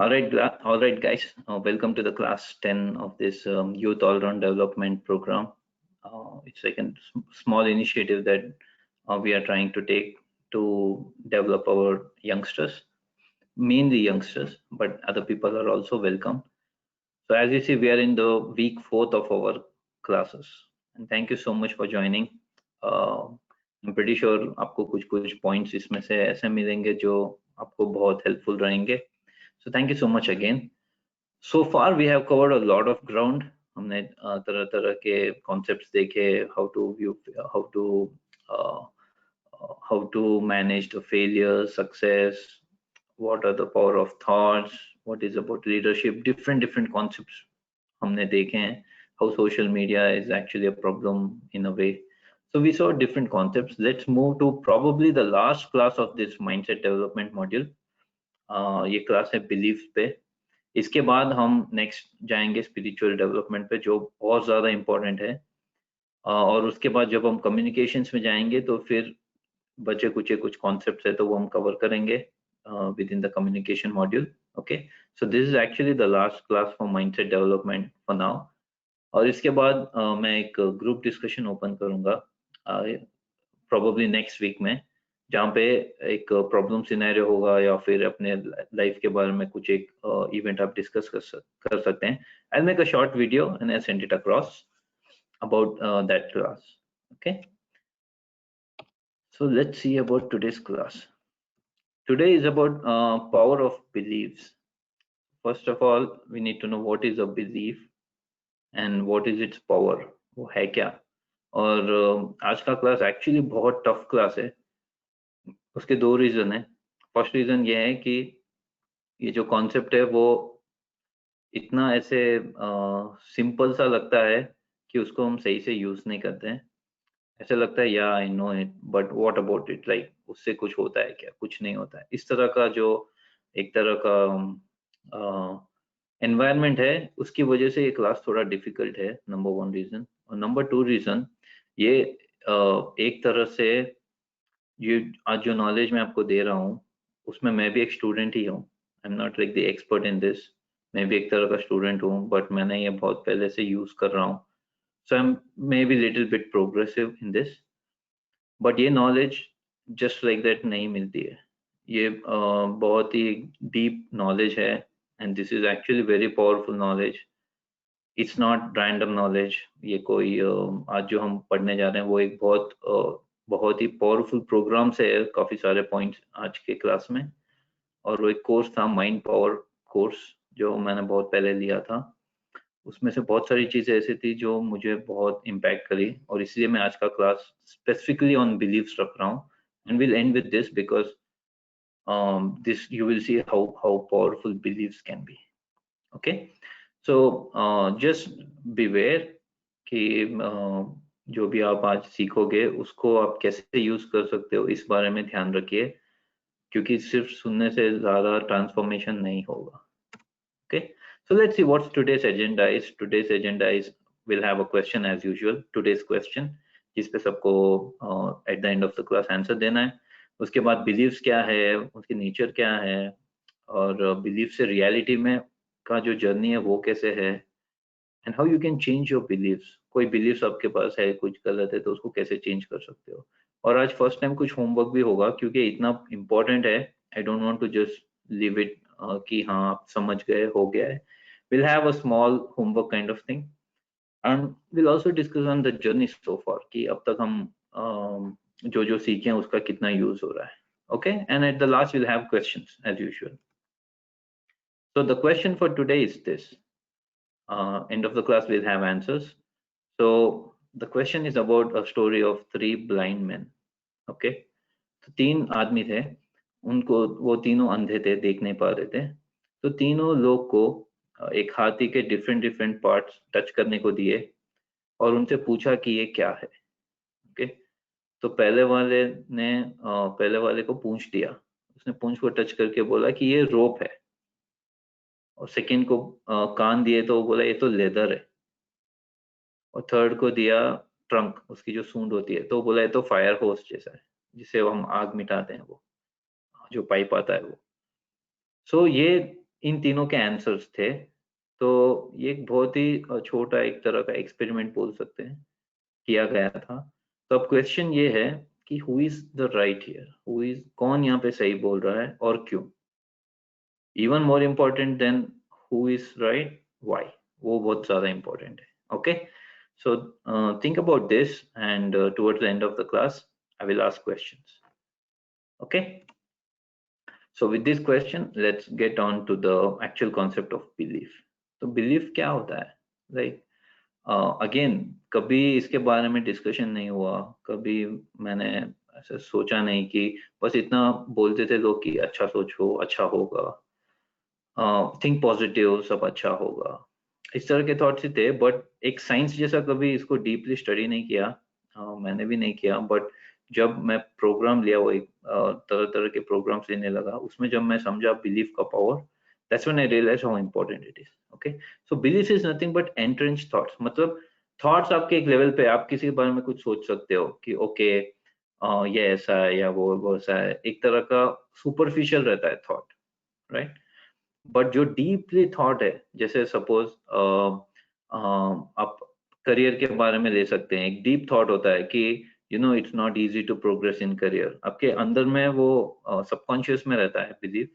All right, guys. Welcome to the class 10 of this Youth All-Round Development Program. It's like a small initiative that we are trying to take to develop our youngsters, mainly youngsters, but other people are also welcome. So as you see, we are in the week 4th of our classes. And thank you so much for joining. I'm pretty sure आपको कुछ points इसमें से ऐसे मिलेंगे जो आपको बहुत helpful रहेंगे. So thank you so much again. So far we have covered a lot of ground. हमने तरह तरह के concepts देखे, uh, how to manage the failure, success, what are the power of thoughts, what is about leadership, different concepts हमने देखे हैं. How social media is actually a problem in a way. So we saw different concepts. Let's move to probably the last class of this mindset development module. ये class है belief पे. इसके बाद हम next जाएंगे स्पिरिचुअल डेवलपमेंट पे, जो बहुत ज़्यादा इम्पोर्टेंट है. और उसके बाद जब हम कम्युनिकेशंस में जाएंगे तो फिर बचे कुछ कॉन्सेप्ट्स है तो वो हम कवर करेंगे with in the communication module. Okay, so this is actually the last class for mindset development for now. और इसके बाद मैं एक ग्रुप डिस्कशन ओपन करूंगा प्रोबेबली नेक्स्ट वीक में, जहाँ पे एक प्रॉब्लम सिनेरियो होगा या फिर अपने लाइफ के बारे में कुछ एक इवेंट आप डिस्कस कर सकते हैं. I make a short video and I send it across about that class. Okay, so let's see about today's class. Today is about power of beliefs. First of all, we need to know what is a belief and what is its power. वो है क्या? और आज का class actually बहुत tough class है. उसके दो रीजन है. फर्स्ट रीजन ये है कि ये जो कॉन्सेप्ट है वो इतना ऐसे सिंपल सा लगता है कि उसको हम सही से यूज नहीं करते हैं. ऐसा लगता है या I know it but what about it, like उससे कुछ होता है क्या? कुछ नहीं होता है. इस तरह का जो एक तरह का एनवायरनमेंट है, उसकी वजह से ये क्लास थोड़ा डिफिकल्ट है. Number one reason. और नंबर टू रीजन ये एक तरह से ये आज जो नॉलेज मैं आपको दे रहा हूँ उसमें मैं भी एक स्टूडेंट ही हूँ. I am not like the expert in this. मैं भी एक तरह का स्टूडेंट हूँ, बट मैंने ये बहुत पहले से यूज कर रहा हूँ. So I am maybe little bit progressive in this, but ये नॉलेज जस्ट लाइक दैट नहीं मिलती है. ये बहुत ही डीप नॉलेज है and this is actually very powerful knowledge. It's not random knowledge. ये कोई आज जो हम पढ़ने जा रहे हैं वो एक बहुत ही पावरफुल प्रोग्राम से है. काफी सारे पॉइंट्स आज के क्लास में. और वो एक कोर्स था माइंड पावर कोर्स, जो मैंने बहुत पहले लिया था. उसमें से बहुत सारी चीजें ऐसी थी जो मुझे बहुत इम्पैक्ट करी, और इसलिए मैं आज का क्लास स्पेसिफिकली ऑन बिलीव्स रख रहा हूँ. And will and with this because this you will see how powerful beliefs can be. Okay, so just beware कि जो भी आप आज सीखोगे उसको आप कैसे यूज कर सकते हो, इस बारे में ध्यान रखिए, क्योंकि सिर्फ सुनने से ज्यादा ट्रांसफॉर्मेशन नहीं होगा. Okay, so let's see what today's agenda is. Today's agenda is we'll have a question as usual. Today's question जिस पे सबको at the end of the class answer देना है. उसके बाद बिलीव्स क्या है, उसकी नेचर क्या है, और बिलीव से रियलिटी में का जो जर्नी है वो कैसे है, and how you can change your beliefs. कोई बिलीव्स आपके पास है कुछ गलत है तो उसको कैसे चेंज कर सकते हो. और आज फर्स्ट टाइम कुछ होमवर्क भी होगा, क्योंकि इतना इम्पोर्टेंट है. I don't want to just leave it कि हाँ आप समझ गए, हो गया है. Will have a small homework kind of thing, and will also discuss on the journey so far कि अब तक हम जो सीखे हैं उसका कितना यूज हो रहा है. Okay, and at the last we'll have questions as usual. So the question for today is this. End of the class we'll have answers. So the question is about a story of 3 blind men. Okay, तो 3 आदमी थे, उनको वो तीनों अंधे थे, देख नहीं पा रहे थे. तो तीनों लोग को एक हाथी के डिफरेंट पार्ट्स टच करने को दिए और उनसे पूछा कि ये क्या है. ओके, तो पहले वाले को पूंछ दिया. उसने पूंछ को टच करके बोला कि ये रोप है. और सेकंड को कान दिए तो वो बोला ये तो लेदर है. और थर्ड को दिया ट्रंक, उसकी जो सूंड होती है, तो वो बोला ये तो फायर होस जैसा है, जिससे हम आग मिटाते हैं, वो जो पाइप आता है वो. सो ये इन तीनों के आंसर्स थे। तो ये एक बहुत ही छोटा एक तरह का एक्सपेरिमेंट बोल सकते हैं, किया गया था। तो अब क्वेश्चन ये है कि who is the right here, who is, कौन यहाँ पे सही बोल रहा है और क्यों। Even more important then who is right, why, वो बहुत ज्यादा इम्पोर्टेंट है। Okay, so think about this, and towards the end of the class I will ask questions. Okay, so with this question let's get on to the actual concept of belief. तो belief क्या होता है, like again कभी इसके बारे में discussion नहीं हुआ, कभी मैंने ऐसा सोचा नहीं कि बस इतना बोलते थे लोग कि अच्छा सोचो अच्छा होगा, थिंक पॉजिटिव, सब अच्छा होगा, इस तरह के थॉट्स ही थे। बट एक साइंस जैसा कभी इसको डीपली स्टडी नहीं किया, मैंने भी नहीं किया। बट जब मैं प्रोग्राम लिया, वो एक तरह तरह के प्रोग्राम्स लेने लगा, उसमें जब मैं समझा बिलीफ का power, that's when I realize how important it is. Okay, so belief is nothing but entrench thoughts, मतलब थॉट्स आपके एक लेवल पे, आप किसी के बारे में कुछ सोच सकते हो कि ओके ये ऐसा है या वो ऐसा है, एक तरह का सुपरफिशियल रहता है थॉट, राइट। बट जो डीपली थॉट है, जैसे सपोज आप करियर के बारे में ले सकते हैं, एक डीप थॉट होता है कि you know it's not easy to progress in career, आपके अंदर में वो सबकॉन्शियस में रहता है बिलीफ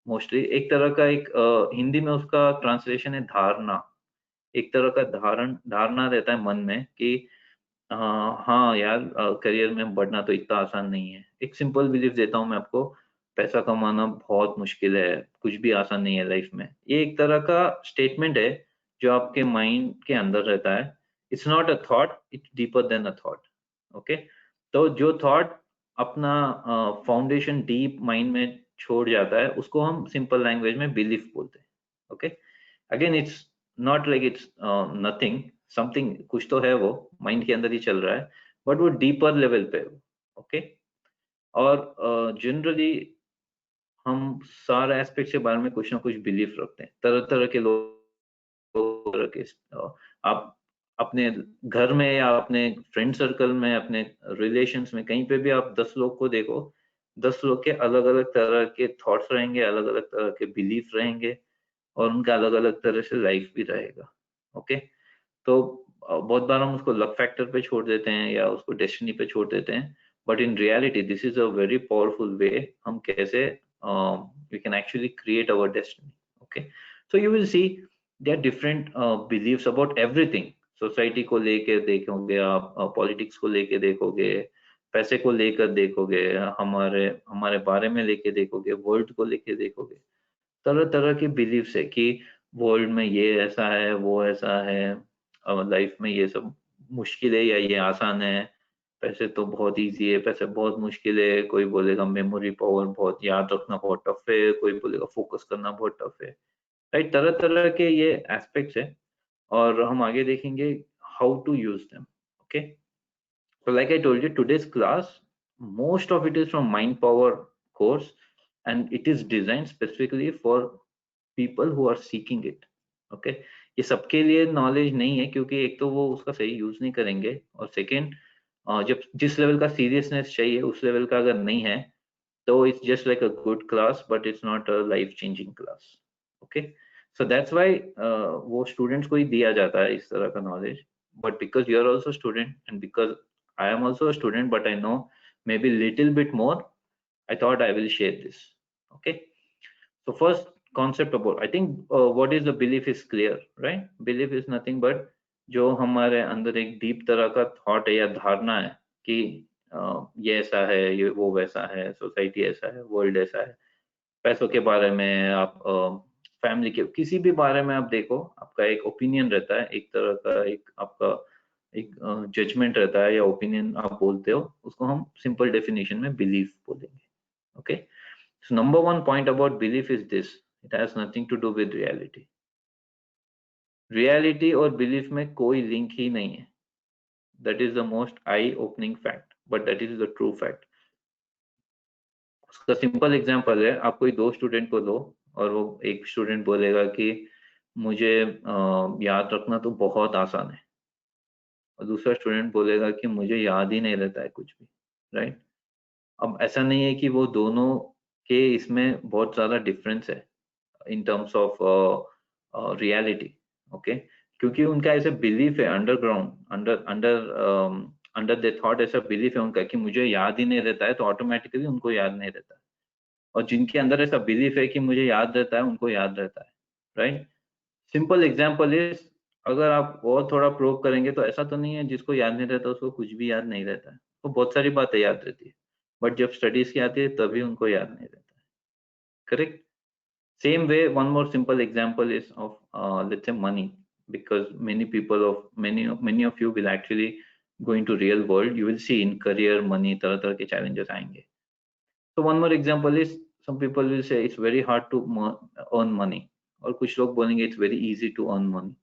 मोस्टली। एक तरह का एक हिंदी में उसका ट्रांसलेशन है धारणा, एक तरह का धारणा रहता है मन में कि हाँ यार, करियर में बढ़ना तो इतना आसान नहीं है। एक सिंपल बिलीफ देता हूँ मैं आपको, पैसा कमाना बहुत मुश्किल है, कुछ भी आसान नहीं है लाइफ में। ये एक तरह का स्टेटमेंट है जो आपके माइंड के अंदर रहता है। It's not a thought, it's deeper than a thought. Okay, तो जो थॉट अपना फाउंडेशन डीप माइंड में छोड़ जाता है, उसको हम सिंपल लैंग्वेज में बिलीफ बोलते हैं। Okay, again it's not like it's nothing, something, कुछ तो है वो माइंड के अंदर ही चल रहा है, बट वो डीपर लेवल पे। ओके, और जनरली हम सारे एस्पेक्ट के बारे में कुछ ना कुछ बिलीफ रखते हैं, तरह तरह के लोग रखे। आप अपने घर में या अपने फ्रेंड सर्कल में, अपने रिलेशंस में, कहीं पे भी आप 10 लोग को देखो, 10 लोग के अलग अलग तरह के थॉट्स रहेंगे, अलग अलग तरह के बिलीफ रहेंगे, और उनका अलग अलग तरह से लाइफ भी रहेगा। ओके, तो बहुत बार हम उसको लक फैक्टर पे छोड़ देते हैं या उसको डेस्टिनी पे छोड़ देते हैं, but in reality this is a very powerful way हम कैसे we can actually create our destiny. Okay, so you will see their different beliefs about everything. Society को लेके देखोगे आप, पॉलिटिक्स को लेके देखोगे, पैसे को लेकर देखोगे, हमारे हमारे बारे में लेके देखोगे, वर्ल्ड को लेके देखोगे, तरह तरह के बिलीव्स है कि वर्ल्ड में ये ऐसा है, वो ऐसा है, लाइफ में ये सब मुश्किल है या ये आसान है, पैसे तो बहुत इजी है, पैसे बहुत मुश्किल है, कोई बोलेगा मेमोरी पावर बहुत, याद रखना बहुत टफ है, कोई बोलेगा फोकस करना बहुत टफ है, राइट। तरह तरह के ये एस्पेक्ट्स है, और हम आगे देखेंगे how to use them. Okay, so like I told you, today's class, most of it is from Mind Power course, and it is designed specifically for people who are seeking it. Okay, ये सबके लिए knowledge नहीं है, क्योंकि एक तो वो उसका सही यूज नहीं करेंगे, और सेकंड जब जिस लेवल का सीरियसनेस चाहिए उस लेवल का अगर नहीं है, तो it's just like a good class, but it's not a life changing class. Okay, so that's why वो स्टूडेंट्स को ही दिया जाता है इस तरह का knowledge. But because you are also student and because I am also a student, but I know maybe little bit more, I thought I will share this. Okay, so first concept about, I think what is the belief is clear, right? Belief is nothing but जो हमारे अंदर एक deep तरह का thought है या धारणा है कि ये ऐसा है, ये वो वैसा है, सोसाइटी ऐसा है, वर्ल्ड ऐसा है, पैसों के बारे में आप, फैमिली के किसी भी बारे में आप देखो, आपका एक ओपिनियन रहता है, एक तरह का एक आपका एक जजमेंट रहता है या ओपिनियन आप बोलते हो, उसको हम सिंपल डेफिनेशन में बिलीफ बोलेंगे। Okay, so number one point about belief is this, it has nothing to do with reality. Reality और बिलीफ में कोई लिंक ही नहीं है। That is the most eye opening fact, but that is the true fact. उसका simple example है, आप कोई दो स्टूडेंट को लो, और वो एक स्टूडेंट बोलेगा कि मुझे याद रखना तो बहुत आसान है, और दूसरा स्टूडेंट बोलेगा कि मुझे याद ही नहीं रहता है कुछ भी, राइट। अब ऐसा नहीं है कि वो दोनों के इसमें बहुत ज्यादा डिफरेंस है, in terms of reality, okay, क्योंकि उनका ऐसा बिलीफ है अंडरग्राउंड, अंडर द थॉट ऐसा बिलीफ है उनका कि मुझे याद ही नहीं रहता है, तो ऑटोमेटिकली उनको याद नहीं रहता है। और जिनके अंदर ऐसा बिलीफ है कि मुझे याद रहता है, उनको याद रहता है, राइट। सिंपल एग्जांपल इज, अगर आप और थोड़ा प्रूव करेंगे तो ऐसा तो नहीं है जिसको याद नहीं रहता उसको कुछ भी याद नहीं रहता है, तो बहुत सारी बातें याद रहती है, बट जब स्टडीज की आती है तभी उनको याद नहीं रहता है, correct. Same way, one more simple example is of let's say money, because many of you will actually go into real world. You will see in career money तरह तरह के challenges आएंगे. So one more example is, some people will say it's very hard to earn money, और कुछ लोग बोलेंगे it's very easy to earn money.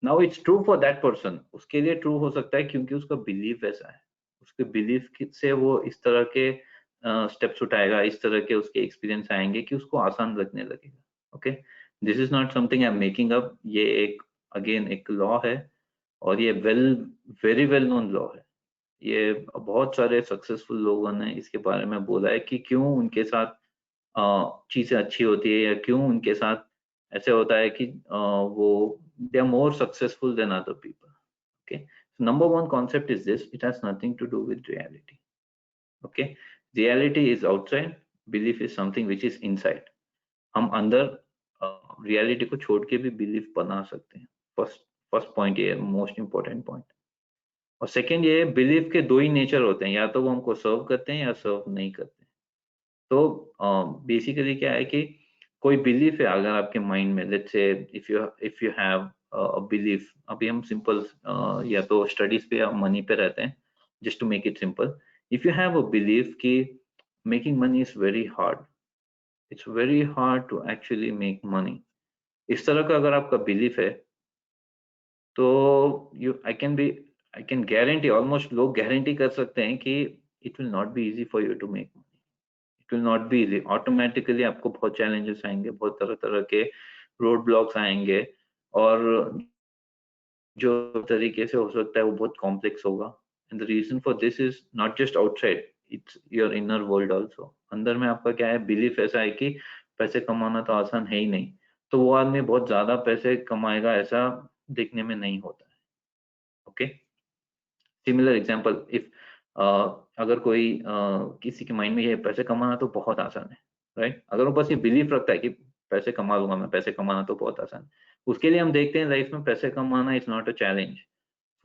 Now it's true for that person. उसके लिए true हो सकता है क्योंकि उसका belief ऐसा है, उसके belief से वो इस तरह के स्टेप्स उठाएगा, इस तरह के उसके एक्सपीरियंस आएंगे कि उसको आसान लगने लगेगा, okay. This is not something I am making up, ये एक अगेन एक लॉ है, और ये वेरी वेल नोन लॉ है। ये बहुत सारे सक्सेसफुल लोगों ने इसके बारे में बोला है कि क्यों उनके साथ चीजें अच्छी होती है, या क्यों उनके साथ ऐसे होता है कि वो they are more successful than other people, okay. Number one concept is this, it has nothing to do with reality, okay. Reality is outside, belief is something which is inside. हम अंदर रियलिटी को छोड़ के भी belief बना सकते हैं। First first point ये है, मोस्ट इंपॉर्टेंट पॉइंट। और सेकंड ये, बिलीफ के दो ही नेचर होते हैं, या तो वो हमको सर्व करते हैं या सर्व नहीं करते हैं। तो बेसिकली क्या है कि कोई बिलीफ है अगर आपके माइंड में, let's say if you have a belief, अभी हम सिंपल या तो स्टडीज पे या मनी पे रहते हैं, just to make it simple. If you have a belief कि making money is very hard, it's very hard to actually make money, इस तरह का अगर आपका बिलीफ है, तो आई कैन गारंटी, ऑलमोस्ट लोग गारंटी कर सकते हैं कि it will not be easy for you to make money, it will not be easy. Automatically आपको बहुत चैलेंजेस आएंगे, बहुत तरह तरह के रोड ब्लॉक्स आएंगे, और जो तरीके से हो सकता है वो बहुत कॉम्प्लेक्स होगा। And the reason for this is not just outside, it's your inner world also. अंदर में आपका क्या है, बिलीफ ऐसा है कि पैसे कमाना तो आसान है ही नहीं, तो वो आदमी बहुत ज्यादा पैसे कमाएगा ऐसा देखने में नहीं होता है, ओके। सिमिलर एग्जांपल, इफ अगर कोई किसी के माइंड में ये पैसे कमाना तो बहुत आसान है, राइट, अगर वो बस ये बिलीफ रखता है कि पैसे कमा लूंगा मैं, पैसे कमाना तो बहुत आसान है, उसके लिए हम देखते हैं लाइफ में पैसे कमाना is not a challenge.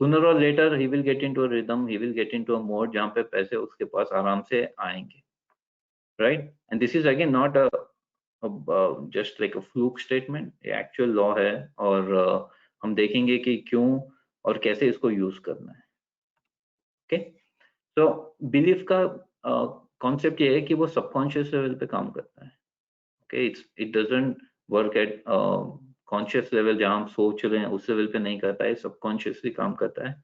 Sooner और later he will get into a rhythm, he will get into a mode जहाँ पे पैसे उसके पास आराम से आएंगे, right. And this is again not a just like a fluke statement, ये एक्चुअल लॉ है, और हम देखेंगे कि क्यों और कैसे इसको यूज करना है, ओके। तो बिलीफ का कॉन्सेप्ट ये है कि वो सबकॉन्शियस लेवल पे काम करता है, okay. It doesn't work at conscious level, जहाँ हम सोच रहे हैं उस लेवल पे नहीं करता है, सबकॉन्शियसली काम करता है।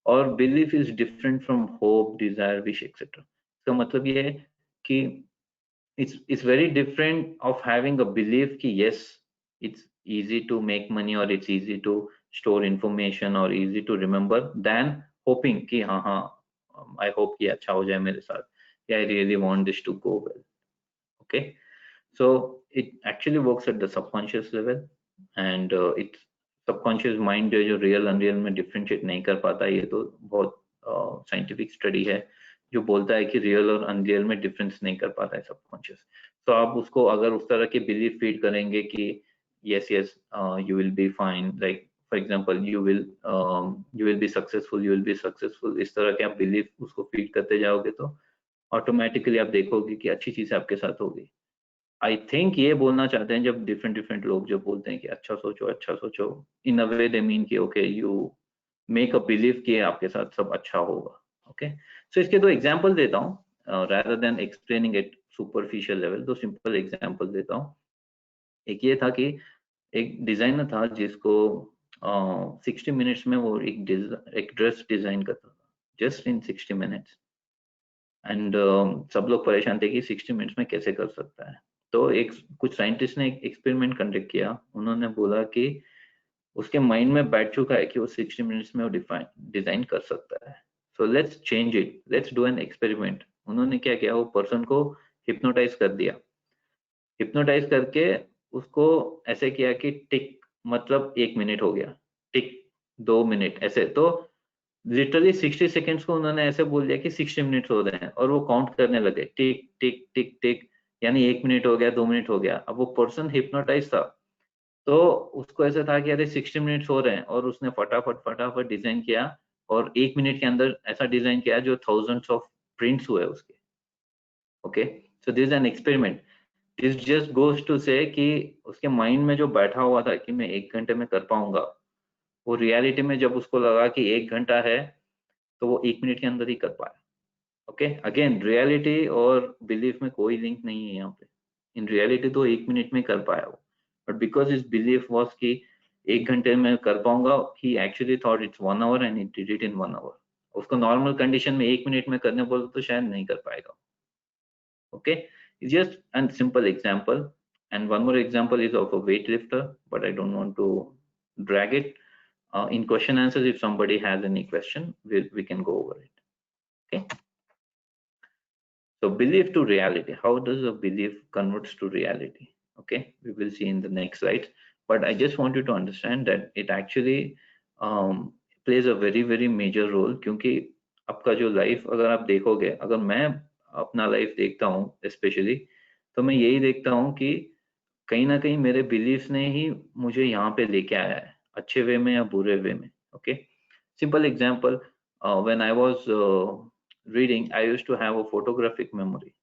और belief is different from hope, desire, wish etcetera. इसका मतलब ये है कि it's very different of having a belief कि yes, it's easy to make money, or it's easy to store information, or easy to remember, than hoping कि हाँ, I hope कि अच्छा हो जाए मेरे साथ, yeah, I really want this to go well, okay. So it actually works at the subconscious level, and it's subconscious mind जो real unreal में differentiate नहीं कर पाता, ये तो बहुत साइंटिफिक स्टडी है जो बोलता है कि रियल और अनरियल में डिफरेंस नहीं कर पाता है सबकॉन्शियस। तो आप उसको अगर उस तरह की बिलीफ फीड करेंगे कि yes, yes, you will be fine, like for example, you will be successful, you will be successful, इस तरह के आप बिलीफ उसको फीड करते जाओगे तो ऑटोमेटिकली आप देखोगे कि अच्छी चीज आपके साथ होगी। आई थिंक ये बोलना चाहते हैं जब डिफरेंट डिफरेंट लोग जो बोलते हैं कि अच्छा सोचो, अच्छा सोचो, इन अ वे दे मीन कि okay, you make a believe कि आपके साथ सब अच्छा होगा, ओके। सो इसके दो एग्जांपल देता हूँ, rather than explaining it superficial level, दो सिंपल एग्जांपल देता हूँ। एक ये था कि एक डिजाइनर था जिसको 60 मिनट्स में वो एक ड्रेस डिजाइन करता था, जस्ट इन 60 मिनट्स। एंड सब लोग परेशान थे कि 60 मिनट्स में कैसे कर सकता है। तो एक कुछ साइंटिस्ट ने एक एक्सपेरिमेंट कंडक्ट किया, उन्होंने बोला कि उसके माइंड में बैठ चुका है कि वो 60 मिनट्स में वो डिजाइन कर सकता है, so let's change it, let's do an experiment. उन्होंने क्या किया, वो पर्सन को हिप्नोटाइज कर दिया, हिप्नोटाइज करके उसको ऐसे किया कि टिक मतलब 1 मिनट हो गया, टिक 2 मिनट, ऐसे। तो लिटरली 60 सेकेंड्स को उन्होंने ऐसे बोल दिया कि 60 मिनट्स हो रहे हैं, और वो काउंट करने लगे, टिक टिक टिक टिक, यानी 1 मिनट हो गया, 2 मिनट हो गया। अब वो पर्सन हिप्नोटाइज था, तो उसको ऐसा था कि अरे 60 मिनट्स हो रहे हैं, और उसने फटाफट फटाफट डिजाइन किया, और 1 मिनट के अंदर ऐसा डिजाइन किया जो थाउजेंड्स ऑफ प्रिंट्स हुए उसके। Okay, so this an experiment. This just goes to say कि उसके माइंड में जो बैठा हुआ था कि मैं 1 घंटे में कर पाऊंगा, वो रियलिटी में जब उसको लगा कि 1 घंटा है, तो वो 1 मिनट के अंदर ही कर पाया। ओके, अगेन रियलिटी और बिलीफ में कोई लिंक नहीं है यहाँ पे। इन रियलिटी तो 1 मिनट में कर पाया वो, but because his belief was कि 1 घंटे में कर पाऊंगा, he actually thought it's 1 hour and he did it in 1 hour. उसको नॉर्मल कंडीशन में 1 मिनट में करने बोलो तो शायद नहीं कर पाएगा। Okay, it's just a simple example. And one more example is of a weightlifter, but I don't want to drag it. In question answers, if somebody has any question, we can go over it. Okay. So belief to reality. How does a belief converts to reality? Okay, we will see in the next slide. But I just want you to understand that it actually plays a very major role, क्योंकि आपका जो life अगर आप देखोगे, अगर मैं अपना life देखता हूँ स्पेशली, तो मैं यही देखता हूँ कि कहीं ना कहीं मेरे बिलीफ्स ने ही मुझे यहाँ पे लेके आया है, अच्छे वे में या बुरे वे में। Okay, simple example, when I was reading, I used to have a photographic memory,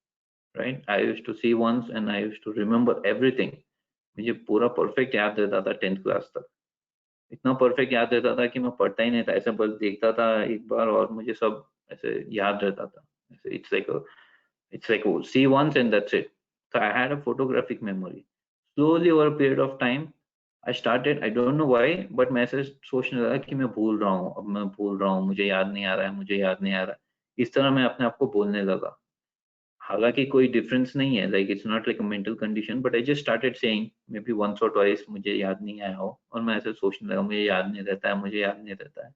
right? I used to see once and I used to remember everything. मुझे पूरा परफेक्ट याद रहता था 10th क्लास तक। इतना परफेक्ट याद रहता था कि मैं पढ़ता ही नहीं था, ऐसे बस देखता था एक बार और मुझे सब ऐसे याद रहता था। It's like see once and that's it. So I had a photographic memory. Slowly over a period of time, I don't know why, but मैं ऐसे सोचने लगा कि मैं भूल रहा हूँ, अब मैं भूल रहा हूँ, मुझे याद नहीं आ रहा है, मुझे याद नहीं आ रहा है। इस तरह मैं अपने आप को बोलने लगा। हालांकि कोई डिफरेंस नहीं है, like it's not like a mental condition, but I just started saying maybe once और ट्वाइस मुझे याद नहीं आया हो, और मैं ऐसे सोचने लगा मुझे याद नहीं रहता है, मुझे याद नहीं रहता है।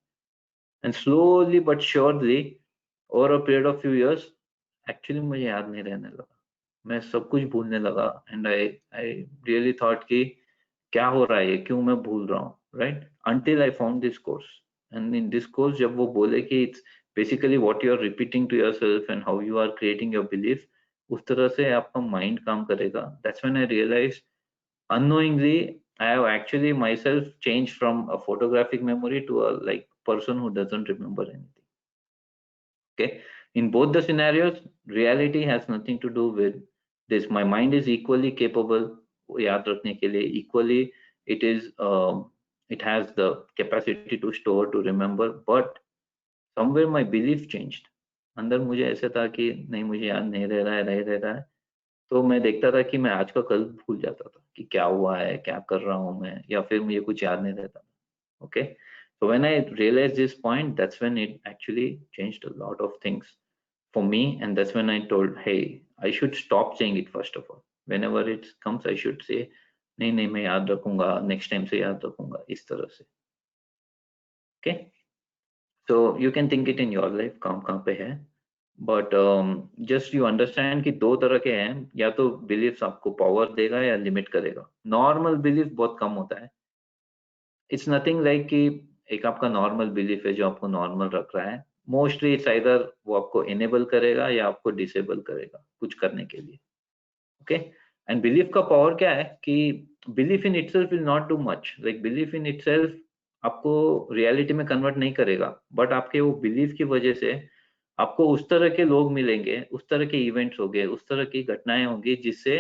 And slowly but surely over a period of few years, actually मुझे याद नहीं रहने लगा, मैं सब कुछ भूलने लगा। And I I really thought कि क्या हो रहा है ये, क्यों मैं भूल रहा हूँ, right? Until I found this course. And in this course जब वो बोले कि it's basically what you are repeating to yourself and how you are creating your belief, उस तरह से आपका माइंड काम करेगा। That's when I realize unknowingly I have actually myself changed from a photographic memory to a like person who doesn't remember anything. Okay, in both the scenarios reality has nothing to do with this. My mind is equally capable याद रखने के लिए, equally it is it has the capacity to store, to remember, but somewhere my belief changed. अंदर मुझे ऐसे था कि नहीं मुझे याद नहीं रह रहा है, नहीं रह रहा है। तो मैं देखता था कि मैं आज का कल भूल जाता था कि क्या हुआ है, क्या कर रहा हूँ मैं, या फिर मुझे कुछ याद नहीं रहता। Okay, so when I realized this point, that's when it actually changed a lot of things for me, and that's when I told, hey, I should stop saying it first of all. Whenever it comes, I should say, नहीं नहीं मैं याद रखूंगा, next time से याद रखूंगा, इस तरह से। Okay, so you can think it in your life, काम कहाँ पे है, बट जस्ट यू अंडरस्टैंड कि दो तरह के हैं, या तो बिलीफ आपको पावर देगा या लिमिट करेगा। नॉर्मल बिलीफ बहुत कम होता है, इट्स नथिंग लाइक कि एक आपका नॉर्मल बिलीफ है जो आपको नॉर्मल रख रहा है। मोस्टली इट्स आइदर वो आपको इनेबल करेगा या आपको डिसेबल करेगा कुछ करने के लिए। ओके, एंड बिलीफ का पावर क्या है कि belief in itself will not do much, like belief in itself आपको रियलिटी में कन्वर्ट नहीं करेगा, बट आपके वो बिलीफ की वजह से आपको उस तरह के लोग मिलेंगे, उस तरह के इवेंट्स होंगे, उस तरह की घटनाएं होंगी जिससे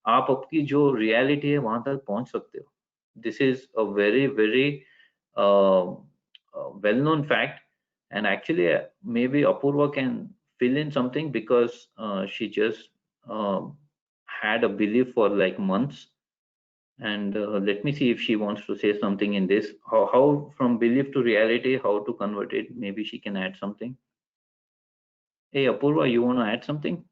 आप आपकी जो रियलिटी है वहां तक पहुंच सकते हो। This is a very well known fact, and actually maybe Apurva can fill in something because she just had a belief for like months, and let me see if she wants to say something in this, how from belief to reality, how to convert it. Maybe she can add something. Hey Apurva, you want to add something?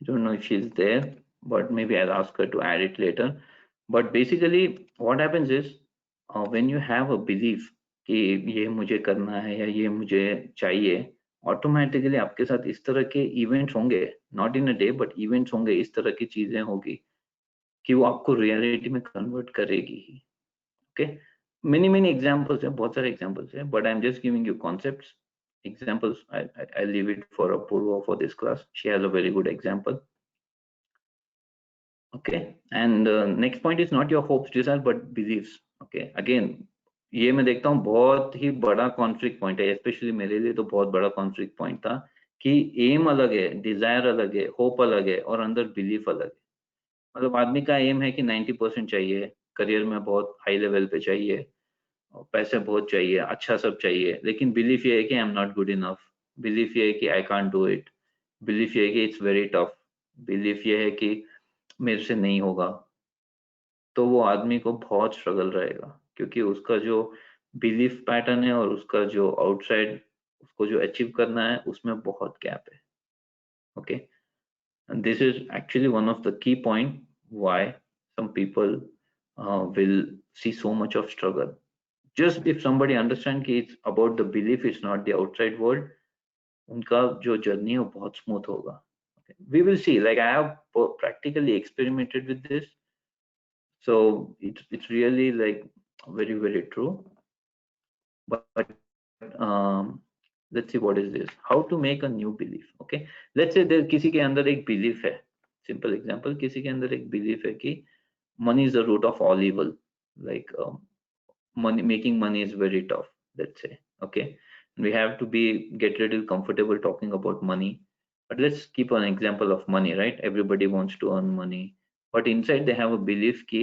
Don't know if she's there, but maybe I'll ask her to add it later. But basically what happens is when you have a belief कि ये मुझे करना है या ये मुझे चाहिए, automatically आपके साथ इस तरह के इवेंट्स होंगे, not in a day but events होंगे, इस तरह की चीजें होगी कि वो आपको रियलिटी में कन्वर्ट करेगी ही। ओके, मेनी मेनी एग्जांपल्स है, बहुत सारे एग्जांपल्स है, but I am just giving you concepts, examples. I leave it for Apurva for this class. She has a very good example. Okay, and next point is not your hopes, desire, but beliefs. Okay, again, ये मैं देखता हूँ बहुत ही बड़ा conflict point है, specially मेरे लिए तो बहुत बड़ा कॉन्फ्लिक्ट पॉइंट था कि एम अलग है, डिजायर अलग है, होप अलग है और अंदर बिलीफ अलग है। मतलब आदमी का एम है कि 90% चाहिए, करियर में बहुत हाई लेवल पे चाहिए, और पैसे बहुत चाहिए, अच्छा सब चाहिए, लेकिन बिलीफ ये है कि I am not good enough, belief ये है कि I can't do it, belief ये है कि इट्स वेरी टफ, बिलीफ ये है कि मेरे से नहीं होगा। तो वो आदमी को बहुत स्ट्रगल रहेगा, क्योंकि उसका जो बिलीफ पैटर्न है और उसका जो आउटसाइड उसको जो अचीव करना है उसमें बहुत गैप है। Okay, and this is actually one of the key point why some people will see so much of struggle. Just if somebody understand कि it's about the belief, it's not the outside world, उनका जो journey है वो बहुत smooth होगा। Okay. We will see, like I have practically experimented with this, so it's really like very true. But let's see what is this, how to make a new belief. Okay, let's say there किसी के अंदर एक belief है, simple example, किसी के अंदर एक belief है कि money is the root of all evil, like money, making money is very tough, let's say. Okay, we have to be get little comfortable talking about money, but let's keep an example of money, right? Everybody wants to earn money, but inside they have a belief कि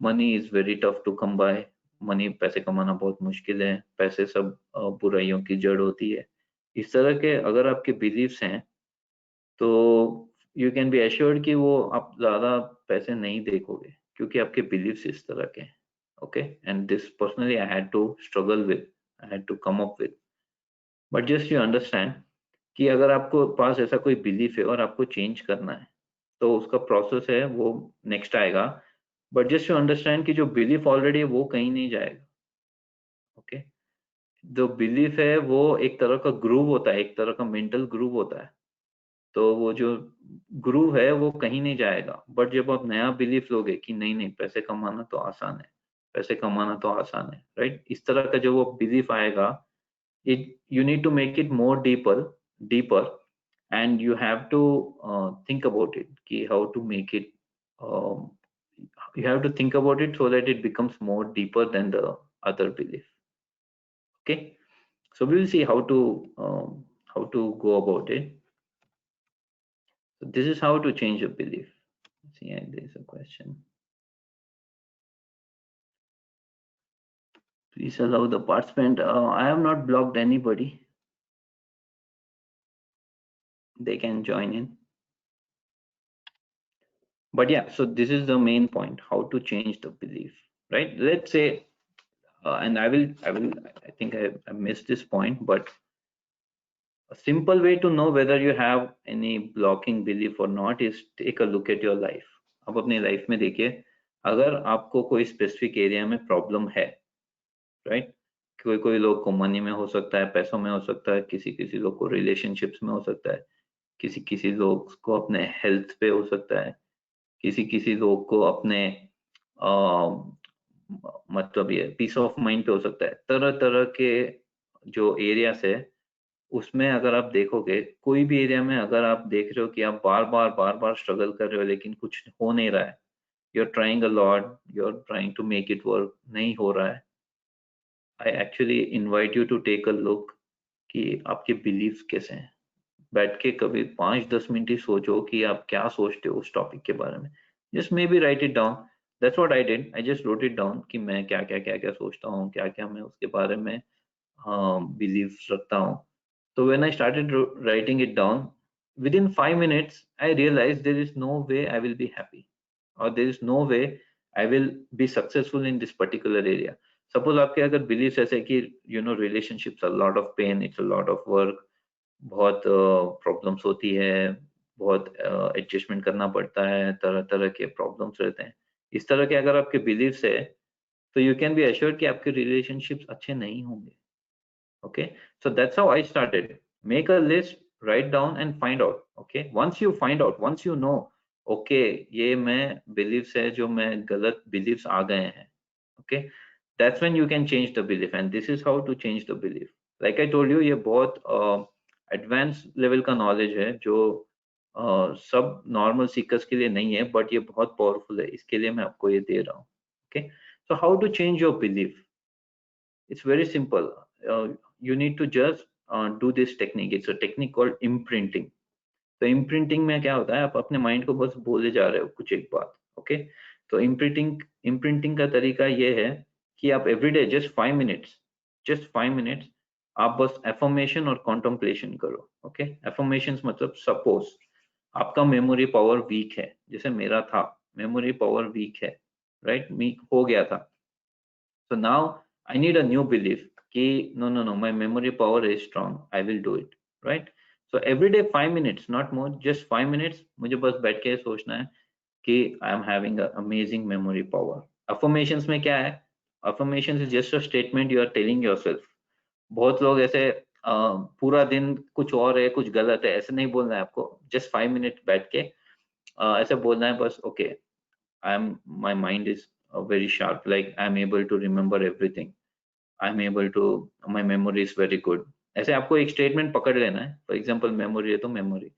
money is very tough to come by, money, पैसे कमाना बहुत मुश्किल है, पैसे सब बुराइयों की जड़ होती है। इस तरह के अगर आपके बिलीफ्स हैं तो यू कैन बी एश्योर्ड कि वो आप ज्यादा पैसे नहीं देखोगे, क्योंकि आपके बिलीफ्स इस तरह के हैं। Okay, and this personally I had to struggle with, I had to come up with, but just you understand कि अगर आपको पास ऐसा कोई बिलीफ है और आपको चेंज करना है तो उसका प्रोसेस है, वो नेक्स्ट आएगा। बट जस्ट यू अंडरस्टैंड कि जो बिलीफ ऑलरेडी है वो कहीं नहीं जाएगा। ओके, जो बिलीफ है वो एक तरह का ग्रूव होता है, एक तरह का मेंटल ग्रूव होता है, तो वो जो ग्रूव है वो कहीं नहीं जाएगा। बट जब आप नया बिलीफ लोगे कि नहीं नहीं पैसे कमाना तो आसान है, पैसे कमाना तो आसान है, राइट, इस तरह का जो वो बिलीफ आएगा, it you need to make it more deeper, and you have to think about it कि how to make it, um, you have to think about it so that it becomes more deeper than the other belief. Okay, so we will see how to go about it. So this is how to change a belief. See, there is a question. Please allow the participant. I have not blocked anybody, they can join in. But yeah, so this is the main point, how to change the belief, right? Let's say and I think I missed this point, but a simple way to know whether you have any blocking belief or not is take a look at your life. अब अपनी life में देखिए, अगर आपको कोई specific area में problem है, right, कोई कोई लोग को मनी में हो सकता है, पैसों में हो सकता है, किसी किसी लोग को रिलेशनशिप्स में हो सकता है, किसी किसी लोग को अपने हेल्थ पे हो सकता है, किसी किसी लोग को अपने मतलब ये पीस ऑफ माइंड पे हो सकता है। तरह तरह के जो एरियास है उसमें अगर आप देखोगे, कोई भी एरिया में अगर आप देख रहे हो कि आप बार बार स्ट्रगल कर रहे हो लेकिन कुछ हो नहीं रहा है, you are trying a lot, you are trying to make it work, नहीं हो रहा है, I actually invite you to take a look कि आपके बिलीव्स कैसे हैं। बैठ के कभी 5-10 मिनट ही सोचो कि आप क्या सोचते हो उस टॉपिक के बारे में। Just may be right it down, that's what I did, I just wrote it down कि मैं क्या क्या सोचता हूँ, क्या क्या मैं उसके बारे में बिलीव्स रखता हूँ। So when I started writing it down, within 5 minutes, I realized there is no way I will be happy, or there is no way I will be successful in this particular area. Suppose आपके अगर beliefs ऐसे कि relationships a lot of pain, it's a lot of work, बहुत problems होती है, बहुत adjustment करना पड़ता है, तरह तरह के प्रॉब्लम्स रहते हैं, इस तरह के अगर आपके बिलीव्स है तो यू कैन बी एश्योर्ड कि आपके रिलेशनशिप्स अच्छे नहीं होंगे. Okay, so that's how I started. Make a list, write down and find out. Okay, once you find out, once you know, okay, ये मैं beliefs है जो मैं गलत beliefs आ गए हैं. Okay, that's when you can change the belief, and this is how to change the belief. Like I told you, ये बहुत advanced level का knowledge है जो सब normal seekers के लिए नहीं है, but ये बहुत powerful है. इसके लिए मैं आपको ये दे रहा हूँ. Okay, so how to change your belief? It's very simple. You need to just do this technique. It's a technique called imprinting. तो imprinting में क्या होता है, आप अपने माइंड को बस बोले जा रहे हो कुछ एक बात. ओके, तो imprinting का तरीका ये है कि आप एवरीडे जस्ट 5 मिनट्स आप बस एफर्मेशन और कॉन्टम्पलेशन करो. ओके, एफर्मेशंस मतलब सपोज आपका मेमोरी पावर वीक है, जैसे मेरा था, मेमोरी पावर वीक है, राइट, वीक हो गया था. So now I need a new belief कि no, my memory power is strong. I will do it, right? So every day 5 minutes, not more, just 5 minutes. मुझे बस बैठ के सोचना है कि I am having an amazing memory power. Affirmations में क्या है? Affirmations is just a statement you are telling yourself. बहुत लोग ऐसे पूरा दिन कुछ और है, कुछ गलत है, ऐसे नहीं बोलना है आपको. Just 5 minutes बैठ के ऐसे बोलना है बस. Okay, my mind is very sharp, like I'm able to remember everything. I'm able to, my memory is very good. ऐसे आपको एक स्टेटमेंट पकड़ लेना है. फॉर एग्जांपल मेमोरी है तो memory,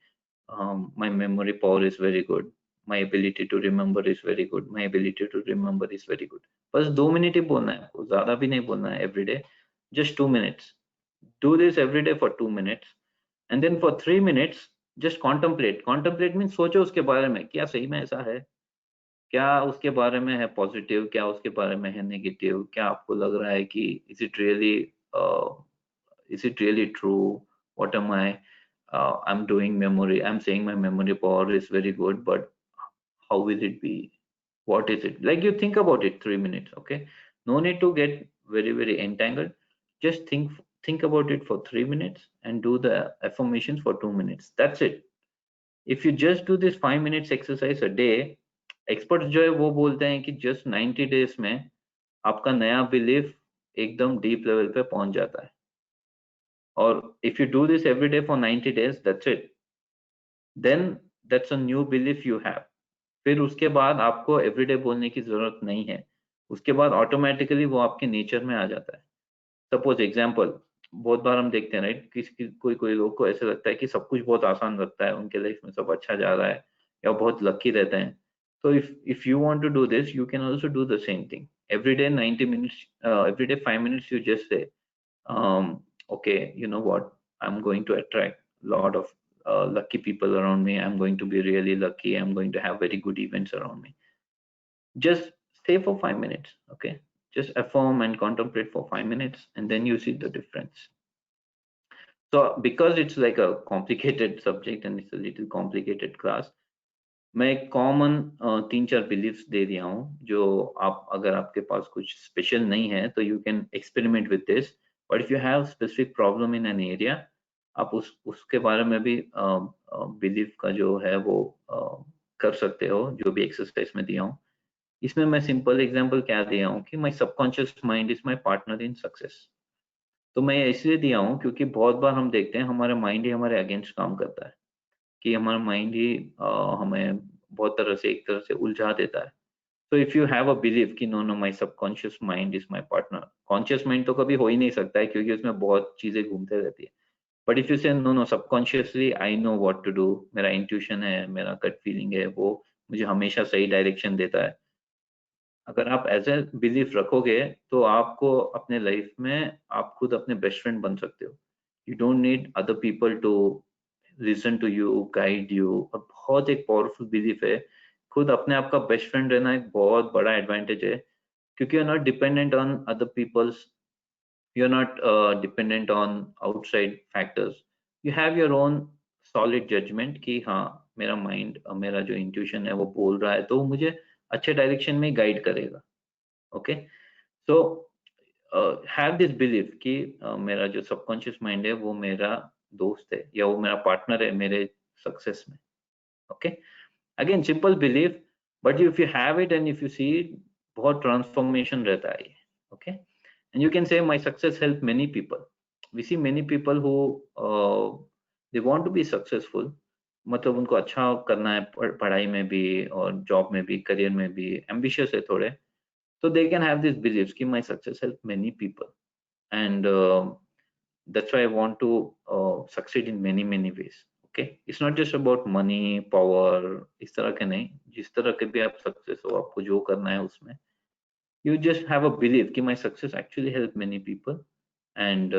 my memory power is very good, my ability to remember is very good, my ability to remember is very good. बस 2 minute ही बोलना है आपको, ज्यादा भी नहीं बोलना है. Everyday just 2 minutes. Do this every day for 2 minutes, and then for 3 minutes just contemplate. Contemplate means सोचो उसके बारे में, क्या सही में ऐसा है, क्या उसके बारे में है पॉजिटिव, क्या उसके बारे में है नेगेटिव, क्या आपको लग रहा है कि is it really true, what am I I'm doing memory, I'm saying my memory power is very good, but how will it be, what is it, like you think about it 3 minutes. Okay, no need to get very entangled, just think about it for 3 minutes and do the affirmations for 2 minutes. That's it. If you just do this 5 minutes exercise a day, experts जो है वो बोलते हैं कि just 90 days में आपका नया belief एकदम डीप लेवल पे पहुंच जाता है. और if you do this every day for 90 days, that's it, then that's a new belief you have. फिर उसके बाद आपको एवरीडे बोलने की जरूरत नहीं है. उसके बाद ऑटोमेटिकली वो आपके नेचर में आ जाता है. सपोज एग्जाम्पल, बहुत बार हम देखते हैं राइट, किसी कोई लोग को ऐसे लगता है कि सब कुछ बहुत आसान लगता है, उनके लाइफ में सब अच्छा जा रहा है या बहुत लकी रहते हैं. So if you want to do this, you can also do the same thing. Every day 90 minutes, every day 5 minutes, you just say, okay, you know what? I'm going to attract a lot of lucky people around me. I'm going to be really lucky. I'm going to have very good events around me. Just say for 5 minutes, okay? Just affirm and contemplate for 5 minutes, and then you see the difference. So because it's like a complicated subject and it's a little complicated class, मैं एक common 3-4 beliefs दे दिया हूँ जो आप, अगर आपके पास कुछ special नहीं है तो you can experiment with this. But if you have specific problem in an area, आप उसके बारे में भी बिलीफ का जो है वो कर सकते हो, जो भी एक्सरसाइज में दिया हूँ. इसमें मैं सिंपल एग्जांपल क्या दिया हूँ कि my subconscious mind is my partner in success. तो मैं इसलिए दिया हूँ क्योंकि बहुत बार हम देखते हैं हमारा माइंड ही हमारे अगेंस्ट काम करता है, कि हमारा माइंड ही हमें बहुत तरह से एक तरह से उलझा देता है. तो if you have a believe कि no my subconscious mind is my partner, conscious mind तो कभी हो ही नहीं सकता है क्योंकि उसमें बहुत चीजें घूमते रहती है. But if you say no subconsciously I know what to do, मेरा इंट्यूशन है, मेरा गट फीलिंग है, वो मुझे हमेशा सही डायरेक्शन देता है. अगर आप एज ए बिलीफ रखोगे तो आपको अपने लाइफ में आप खुद अपने बेस्ट फ्रेंड बन सकते हो. You don't need other people to listen to you, guide you. और बहुत एक पावरफुल बिलीफ है, खुद अपने आप का बेस्ट फ्रेंड रहना एक बहुत बड़ा एडवांटेज है, क्योंकि you are not dependent on other peoples, you are not dependent on outside factors. You have your own solid judgement कि हाँ, मेरा माइंड, मेरा जो इंट्यूशन है वो बोल रहा है तो वो मुझे अच्छे डायरेक्शन में गाइड करेगा. Okay, so have this belief कि मेरा जो सबकॉन्शियस माइंड है वो मेरा दोस्त है या वो मेरा पार्टनर है मेरे सक्सेस में. Okay, again simple belief, but if you have it and if you see, बहुत ट्रांसफॉर्मेशन रहता है, okay. And you can say my success help many people. We see many people who they want to be successful, मतलब उनको अच्छा करना है पढ़ाई में भी और जॉब में भी, करियर में भी एम्बिशियस है थोड़े, so they can have this beliefs कि my success help many people, and that's why I want to succeed in many ways. Okay, it's not just about money, power, इस तरह के नहीं, जिस तरह के भी आप सक्सेस हो, आपको जो करना है उसमें, you just have a belief कि my success actually help many people, and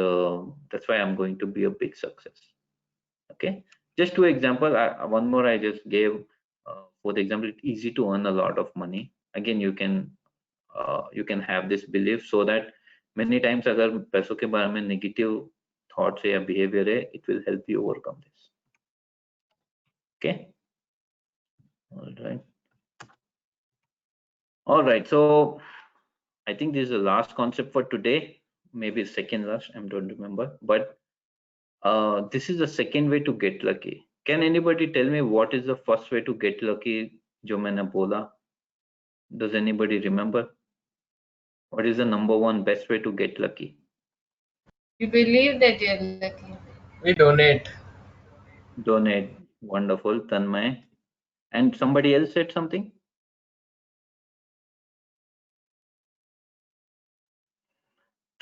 that's why I'm going to be a big success. Okay, just two example. One more I just gave. For the example, it's easy to earn a lot of money. Again, you can have this belief, so that many times अगर पैसों के बारे में negative thoughts है या behavior है, it will help you overcome this. Okay, all right, so I think this is the last concept for today, maybe second last, I don't remember, but this is the second way to get lucky. Can anybody tell me what is the first way to get lucky जो मैंने बोला? Does anybody remember? What is the number one best way to get lucky? You believe that you're lucky. We donate. Donate. Wonderful, Tanmay. And somebody else said something?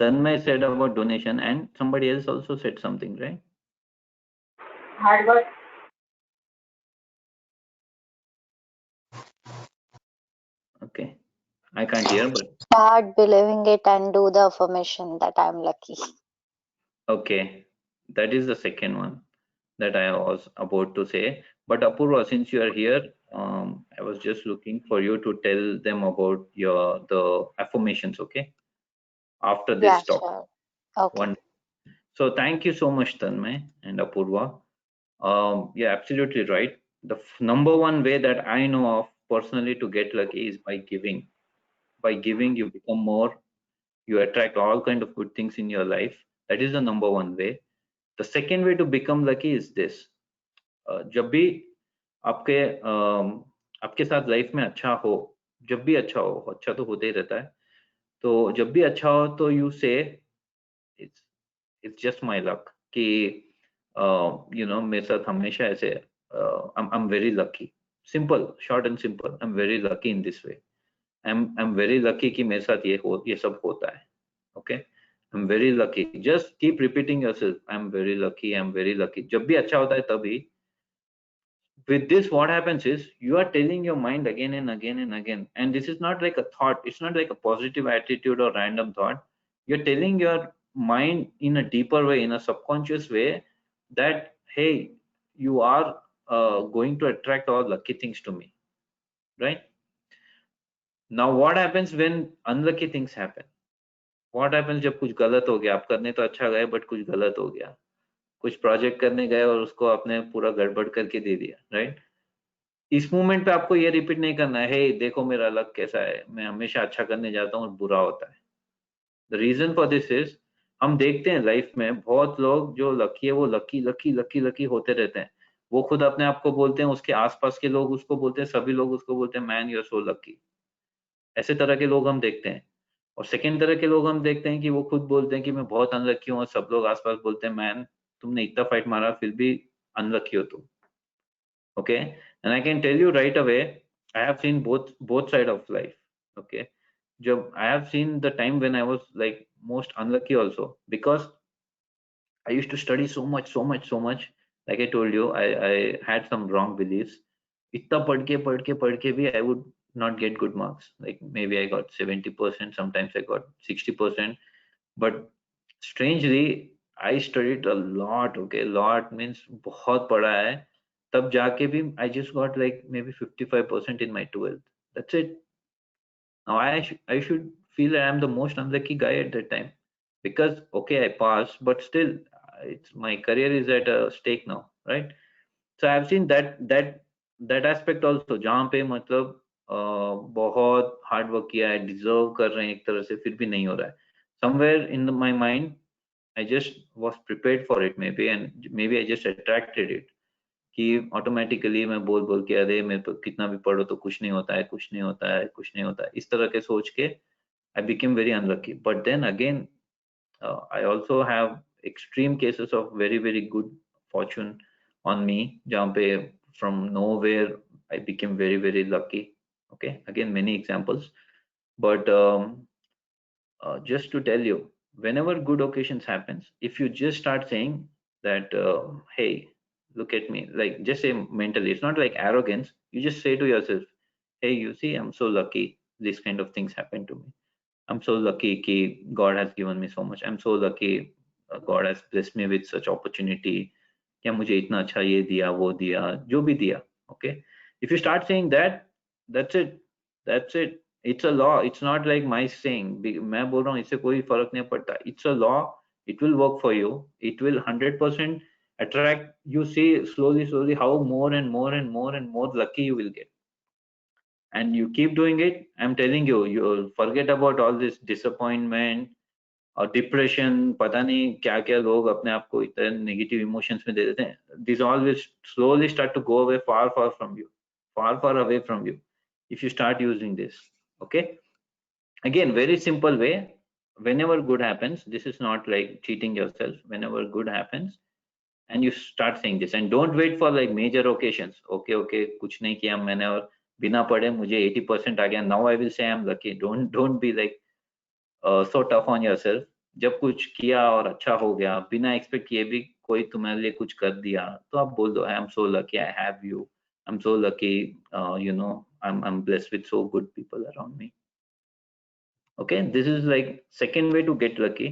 Tanmay said about donation, and somebody else also said something, right? Hard work. Okay, I can't hear, but Start believing it and do the affirmation that I'm lucky. okay, that is the second one that I was about to say. But Apurva, since you are here, I was just looking for you to tell them about the affirmations, okay? After this Yeah, talk. sure. Okay. Wonderful. So thank you so much, Tanmay and Apurva. Yeah, absolutely right. The number one way that I know of personally to get lucky is by giving. By giving, you become more, you attract all kind of good things in your life. That is the number one way. The second way to become lucky is this. जब भी आपके आपके साथ life में अच्छा हो, जब भी अच्छा हो, अच्छा तो होते ही रहता है, तो जब भी अच्छा हो तो यू से इट्स जस्ट माय लक कि यू नो मेरे साथ हमेशा ऐसे I am very lucky. Simple, short and simple, I am very lucky in this way. I'm very lucky कि मेरे साथ ये सब होता है. Okay, I'm very lucky. Just keep repeating yourself. I'm very lucky. I'm very lucky. जब भी अच्छा होता है तभी. With this, what happens is you are telling your mind again and again and again. And this is not like a thought. It's not like a positive attitude or random thought. You're telling your mind in a deeper way, in a subconscious way, that hey, you are going to attract all lucky things to me, right? Now what happens when unlucky things happen? What happens जब कुछ गलत हो गया? आप करने तो अच्छा गए बट कुछ गलत हो गया. कुछ प्रोजेक्ट करने गए और उसको आपने पूरा गड़बड़ करके दे दिया, राइट? इस मोमेंट पे आपको ये रिपीट नहीं करना है, हे देखो मेरा लक कैसा है, मैं हमेशा अच्छा करने जाता हूँ और बुरा होता है. The reason for this is, हम देखते हैं लाइफ में बहुत लोग जो लकी है वो लकी लकी लकी लकी होते रहते हैं. वो खुद अपने आप को बोलते हैं, उसके आसपास के लोग उसको बोलते हैं, सभी लोग उसको बोलते हैं man you are so lucky. ऐसे तरह के लोग हम देखते हैं. और सेकेंड तरह के लोग हम देखते हैं कि वो खुद बोलते हैं कि मैं बहुत अनलकी हूँ और सब लोग आसपास बोलते हैं मैन तुमने इतना फाइट मारा फिर भी अनलकी हो तुम. Okay, and I can tell you right away, I have seen both side of life. Okay, जब I have seen the time when I was like most unlucky also, because I used to study so much. Like I told you, I had some wrong beliefs. इतना पढ़ के भी I would not get good marks. Like maybe I got 70%, sometimes I got 60%. But strangely, I studied a lot. Okay, lot means बहुत पढ़ा है. तब जाके भी I just got like maybe 55% in my 12th. That's it. Now I should feel that I'm the most unlucky guy at that time, because okay I passed, but still it's my career is at a stake now, right? So I've seen that aspect also, जहाँ पे मतलब बहुत hard work किया है, deserve कर रहे हैं एक तरह से, फिर भी नहीं हो रहा है. Somewhere in my mind I just was prepared for it maybe, and maybe I just attracted it कि ऑटोमेटिकली मैं बोल बोल के अरे मेरे को कितना भी पढ़ो तो कुछ नहीं होता है, कुछ नहीं होता है, कुछ नहीं होता है, इस तरह के सोच के I became very unlucky. But then again, I also have extreme cases of very very good fortune on me, जहाँ पे from nowhere I became very very lucky. Okay, again many examples, but just to tell you, whenever good occasions happens, if you just start saying that hey, look at me, like just say mentally, it's not like arrogance, you just say to yourself, hey, you see, I'm so lucky these kind of things happen to me. I'm so lucky कि God has given me so much. I'm so lucky God has blessed me with such opportunity. क्या मुझे इतना अच्छा ये दिया, वो दिया, जो भी दिया. Okay. If you start saying that, that's it. That's it. It's a law. It's not like my saying. मैं बोल रहा हूँ इससे कोई फर्क नहीं पड़ता. It's a law. It will work for you. It will 100% attract. You see slowly how more and more and more and more lucky you will get. And you keep doing it, I'm telling you, you'll forget about all this disappointment और depression, पता नहीं क्या क्या लोग अपने आप को इतने नेगेटिव इमोशंस में दे देते हैं. This all will slowly start to go away, far from you, far away from you, if you start using this. Okay, again very simple way. Whenever good happens, this is not like cheating yourself. Whenever good happens and you start saying this, and don't wait for like major occasions. Okay, कुछ नहीं किया मैंने और बिना पढ़े मुझे 80% आ गया, now I will say I'm lucky. Don't be like so tough on yourself. जब कुछ किया और अच्छा हो गया, बिना एक्सपेक्ट किए भी कोई तुम्हारे लिए कुछ कर दिया, तो आप बोल दो I am so lucky I have you, I am so lucky, you know, I'm blessed with so good people around me. Okay, this is like second way to get lucky.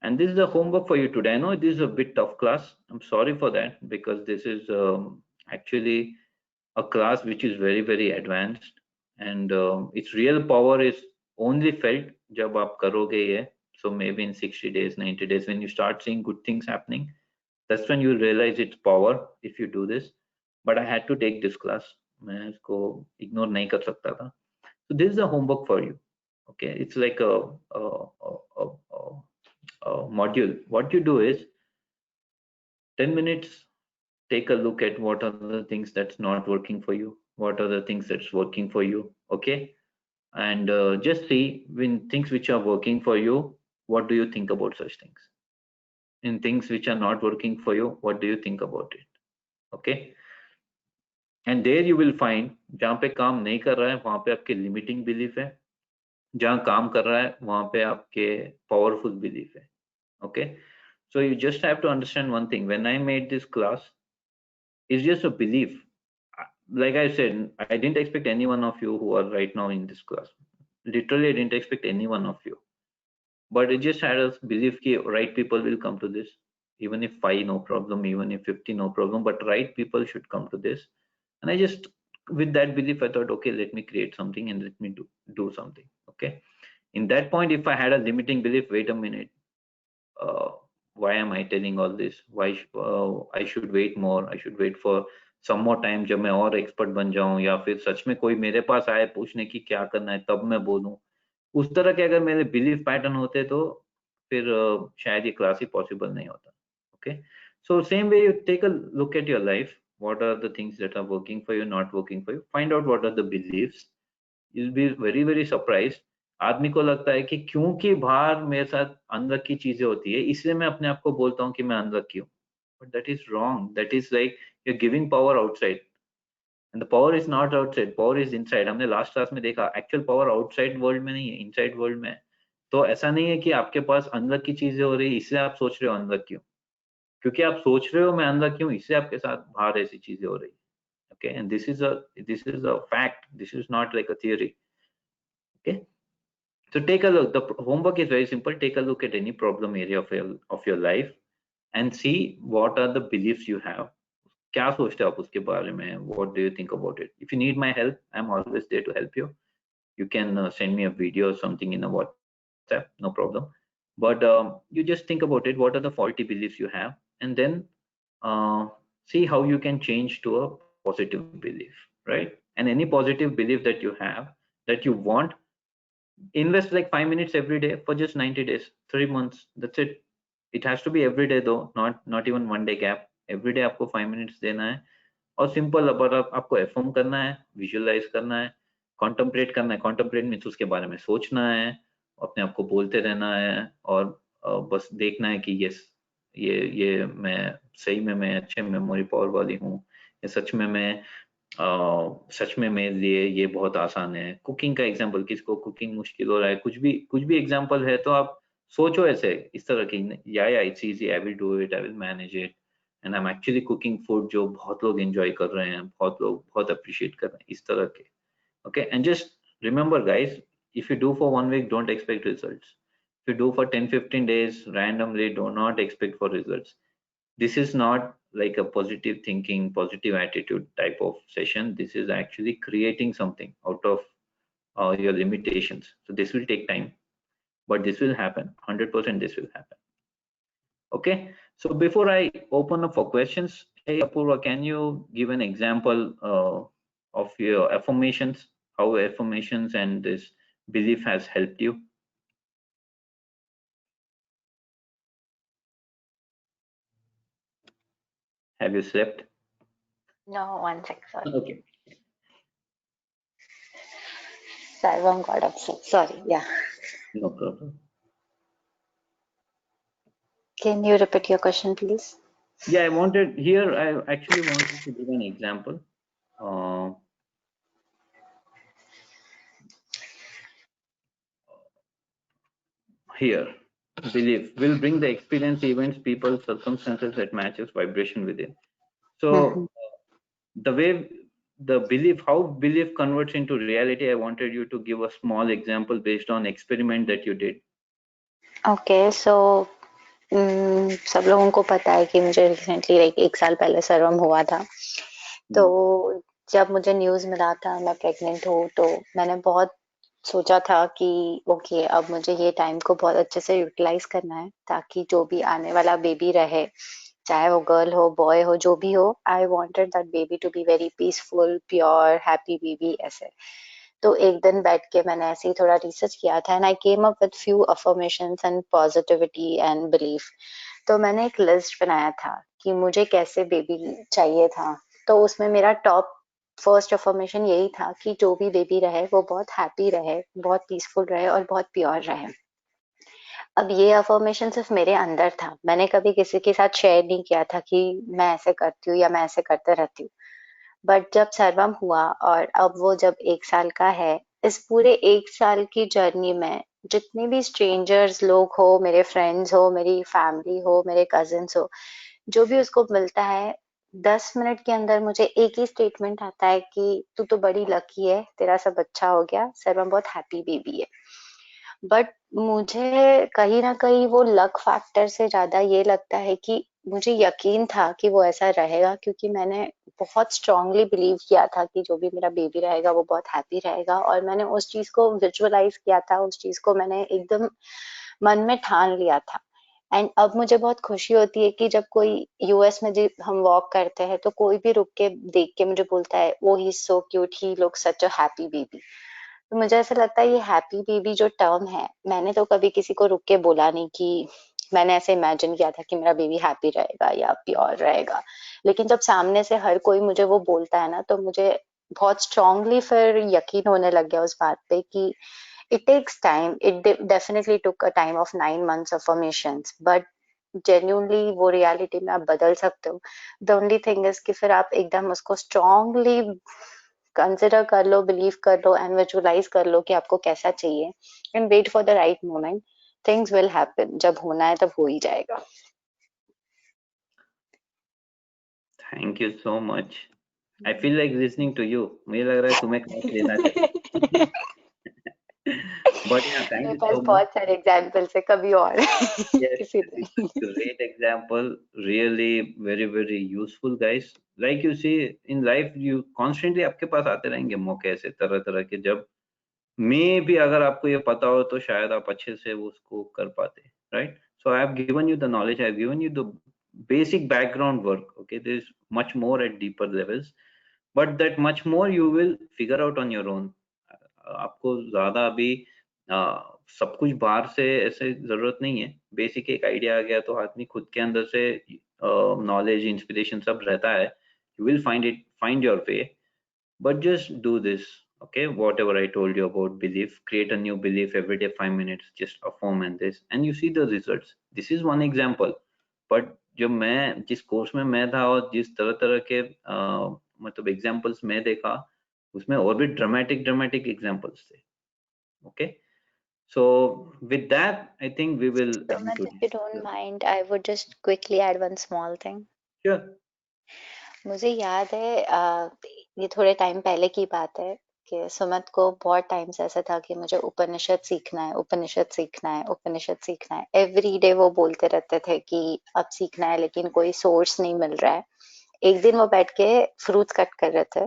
And this is the homework for you today. I know this is a bit tough class. I'm sorry for that, because this is actually a class which is very very advanced, and its real power is only felt जब आप करोगे ये. So maybe in 60 days, 90 days, when you start seeing good things happening, that's when you realize its power if you do this. But I had to take this class. मैं इसको ignore नहीं कर सकता था. So this is a homework for you. Okay, it's like a module. What you do is 10 minutes, take a look at what are the things that's not working for you, what are the things that's working for you. Okay, and just see, when things which are working for you, what do you think about such things? In things which are not working for you, what do you think about it? Okay, and there you will find, जहाँ पे काम नहीं कर रहा है वहाँ पे आपके limiting belief है, जहाँ काम कर रहा है वहाँ पे आपके powerful belief है. Okay, so you just have to understand one thing. When I made this class, it's just a belief. Like I said, I didn't expect any one of you who are right now in this class. Literally, I didn't expect any one of you. But it just had a belief that right people will come to this. Even if 5, no problem. Even if 50, no problem. But right people should come to this. And I just, with that belief, I thought, okay, let me create something and let me do something. Okay. In that point, if I had a limiting belief, wait a minute. Why am I telling all this? Why I should wait more? I should wait for some more time जब मैं और expert बन जाऊं, या फिर सच में कोई मेरे पास आए पूछने की क्या करना है तब मैं बोलूं. उस तरह के अगर मेरे बिलीफ पैटर्न होते तो फिर शायद ये क्लास ही पॉसिबल नहीं होता. Okay, so same way you take a look at your life. What are the things that are working for you, not working for you? Find out what are the beliefs. You'll be very very surprised. आदमी को लगता है कि क्योंकि बाहर मेरे साथ unlucky चीजें होती है इसलिए मैं अपने आप को बोलता हूँ कि मैं अनलकी हूँ. But that is wrong. That is like you are giving power outside, and the power is not outside, power is inside. हमने लास्ट क्लास में देखा एक्चुअल पावर आउटसाइड वर्ल्ड में नहीं है, इनसाइड वर्ल्ड में है. तो ऐसा नहीं है कि आपके पास अनलकी चीजें हो रही है इसलिए आप सोच रहे हो अनलकी हूँ. क्योंकि आप सोच रहे हो मैं अनलकी हूँ इसलिए आपके साथ बाहर ऐसी चीजें हो रही है. Okay, and this is a fact. This is not like a theory. Okay, so take a look. The homework is very simple. Take a look at any problem area of your life and see what are the beliefs you have. क्या सोचते हो आप उसके बारे में? What do you think about it? If you need my help, I'm always there to help you. You can send me a video or something in a WhatsApp, no problem. But you just think about it. What are the faulty beliefs you have, and then see how you can change to a positive belief, right? And any positive belief that you have that you want, invest like 5 minutes every day for just 90 days, 3 months. That's it. It has to be every day though, not even one day gap. Everyday आपको 5 minutes देना है और simple अगर आपको affirm करना है, visualise करना है, कॉन्टेम्पलेट करना है। कॉन्टेम्पलेट मीन्स उसके बारे में सोचना है, अपने आप को बोलते रहना है और बस देखना है कि यस ये मैं सही में मैं अच्छे मेमोरी पावर वाली हूँ, ये सच में मैं सच में मेरे लिए ये बहुत आसान है। कुकिंग का एग्जांपल, किसको कुकिंग मुश्किल हो रहा है, कुछ भी एग्जांपल है तो आप सोचो ऐसे इस तरह की, या it's easy, I will do it, I will manage it and I am actually cooking food जो बहुत लोग एंजॉय कर रहे हैं, बहुत लोग बहुत अप्रिशिएट कर रहे हैं, इस तरह के। Okay, and just remember guys, if you do for 1 week, don't expect results. If you do for 10-15 days randomly, do not expect for results. This is not like a positive thinking, positive attitude type of session. This is actually creating something out of your limitations. So this will take time, but this will happen. 100% this will happen. Okay, so before I open up for questions, hey Apurva, can you give an example of your affirmations, how affirmations and this belief has helped you? Have you slept? No, one sec, sorry. Okay, Sarvam got upset. Sorry, yeah. no problem. Can you repeat your question, please? Yeah, I actually wanted to give an example. Here, belief will bring the experience, events, people, circumstances that matches vibration within. So the way the belief, how belief converts into reality, I wanted you to give a small example based on experiment that you did. Okay, so सब लोगों को पता है कि मुझे recently like 1 साल पहले सर्वम हुआ था। तो जब मुझे न्यूज़ मिला था मैं प्रेग्नेंट हूँ, तो मैंने बहुत सोचा था कि ओके, अब मुझे ये टाइम को बहुत अच्छे से यूटिलाइज करना है ताकि जो भी आने वाला बेबी रहे, चाहे वो गर्ल हो, बॉय हो, जो भी हो, I wanted that baby to be very peaceful, pure, happy baby ऐसे। तो एक दिन बैठ के मैंने ऐसे ही थोड़ा रिसर्च किया था and I came up with few affirmations and positivity and belief. तो मैंने एक लिस्ट बनाया था कि मुझे कैसे बेबी चाहिए था। तो उसमें मेरा टॉप फर्स्ट अफर्मेशन यही था कि जो भी बेबी रहे वो बहुत हैप्पी रहे, बहुत पीसफुल रहे और बहुत प्योर रहे। अब ये अफर्मेशन सिर्फ मेरे अंदर था, मैंने कभी किसी के साथ शेयर नहीं किया था कि मैं ऐसे करती हूँ या मैं ऐसे करते रहती हूँ। बट जब सर्वम हुआ और अब वो जब 1 साल का है, इस पूरे 1 साल की जर्नी में जितने भी स्ट्रेंजर्स लोग हो, मेरे फ्रेंड्स हो, मेरी फैमिली हो, मेरे कजिन्स हो, जो भी उसको मिलता है, 10 मिनट के अंदर मुझे एक ही स्टेटमेंट आता है कि तू तो बड़ी लकी है, तेरा सब अच्छा हो गया, सर्वम बहुत हैप्पी बेबी है। बट मुझे कहीं ना कहीं वो लक फैक्टर से ज्यादा ये लगता है कि मुझे यकीन था कि वो ऐसा रहेगा, क्योंकि मैंने बहुत स्ट्रांगली बिलीव किया था कि जो भी मेरा बेबी रहेगा वो बहुत हैप्पी रहेगा और मैंने उस चीज को विजुअलाइज किया था, उस चीज को मैंने एकदम मन में ठान लिया था। एंड अब मुझे बहुत खुशी होती है कि जब कोई यूएस में जब हम वॉक करते हैं तो कोई भी रुक के देख के मुझे बोलता है वो he so cute, he look such a happy baby. तो मुझे ऐसा लगता है ये हैप्पी बेबी जो टर्म है, मैंने तो कभी किसी को रुक के बोला नहीं कि मैंने ऐसे इमेजिन किया था कि मेरा बेबी हैप्पी रहेगा या प्योर रहेगा। लेकिन जब सामने से हर कोई मुझे वो बोलता है ना, तो मुझे बहुत स्ट्रांगली फिर यकीन होने लग गया उस बात पे कि it takes time. It definitely took a time of 9 months affirmations, but genuinely वो reality में आप बदल सकते हो। The only thing is कि फिर आप एकदम उसको strongly कंसिडर कर लो, बिलीव कर लो एंड विजुअलाइज कर लो कि आपको कैसा चाहिए and wait for the right moment. Things will happen, जब होना है तब हो ही जाएगा। Thank you so much. I feel like listening to you. मुझे लग रहा है तुम्हें क्लास लेना चाहिए। बट या थैंक मेरे यू पास सो मच। बहुत सारे एग्जाम्पल्स है, कभी और Yes, किसी this is दिन। a great example. Really, very, very useful, guys. Like you see in life, you constantly आपके पास आते रहेंगे मौके ऐसे तरह तरह के, जब मे भी अगर आपको ये पता हो तो शायद आप अच्छे से उसको कर पाते, right? So I have given you the knowledge. I have given you the basic background work. Okay, there is much more at deeper levels, but that much more you will figure out on your own. आपको ज्यादा अभी सब कुछ बाहर से ऐसे जरूरत नहीं है। बेसिक एक आइडिया आ गया तो आदमी खुद के अंदर से knowledge, inspiration सब रहता है. You will find your way. But just do this, okay? Whatever I told you about belief, create a new belief every day, 5 minutes, just affirm and this, and you see the results. This is one example. But जब मैं जिस course में मैं था और जिस तरह तरह के मतलब एग्जांपल्स मैं देखा, उसमें और भी ड्रामेटिक एग्जांपल्स थे. Okay, so with that I think we will So, end if you today. don't mind, I would just quickly add one small thing. Sure. मुझे याद है ये थोड़े टाइम पहले की बात है कि सुमित को बहुत टाइम से ऐसा था कि मुझे उपनिषद सीखना है, उपनिषद सीखना है, उपनिषद सीखना है. एवरी डे वो बोलते रहते थे कि अब सीखना है, लेकिन कोई सोर्स नहीं मिल रहा है. एक दिन वो बैठ के फ्रूट्स कट कर रहे थे,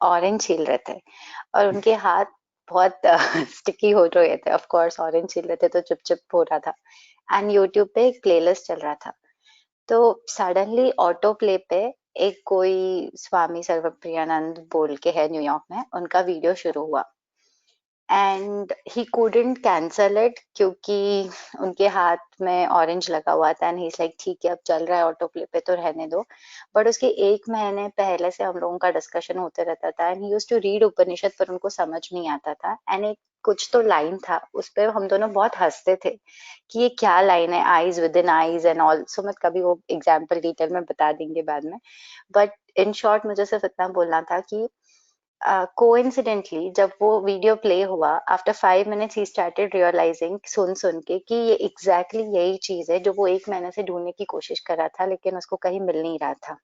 ऑरेंज छील रहे थे, और उनके हाथ बहुत स्टिकी हो रहे थे. ऑफ कोर्स ऑरेंज छील रहे थे तो चिप चिप हो रहा था. एंड यूट्यूब पे एक प्लेलिस्ट चल रहा था. तो सडनली ऑटो प्ले पे एक कोई स्वामी सर्वप्रियानंद बोल के है न्यूयॉर्क में, उनका वीडियो शुरू हुआ. And he couldn't cancel it क्योंकि उनके हाथ में ऑरेंज लगा हुआ था. एंड ही इज लाइक ठीक है, अब चल रहा है ऑटो प्ले पे तो रहने दो. बट उसके 1 महीने पहले से हम लोगों का डिस्कशन होते रहता था. And he used to read Upanishad, पर उनको समझ नहीं आता था. एंड एक कुछ तो लाइन था, उस पर हम दोनों बहुत हंसते थे कि ये क्या लाइन है, eyes with in eyes and all. So मत कभी वो एग्जाम्पल डिटेल में बता देंगे बाद में. बट इन शॉर्ट मुझे सिर्फ इतना बोलना था कि कोइंसिडेंटली जब वो वीडियो प्ले हुआ, after 5 minutes he started realizing, सुन सुन के, कि ये एग्जैक्टली यही चीज है जो वो 1 महीने से ढूंढने की कोशिश कर रहा था, लेकिन उसको कहीं मिल नहीं रहा था.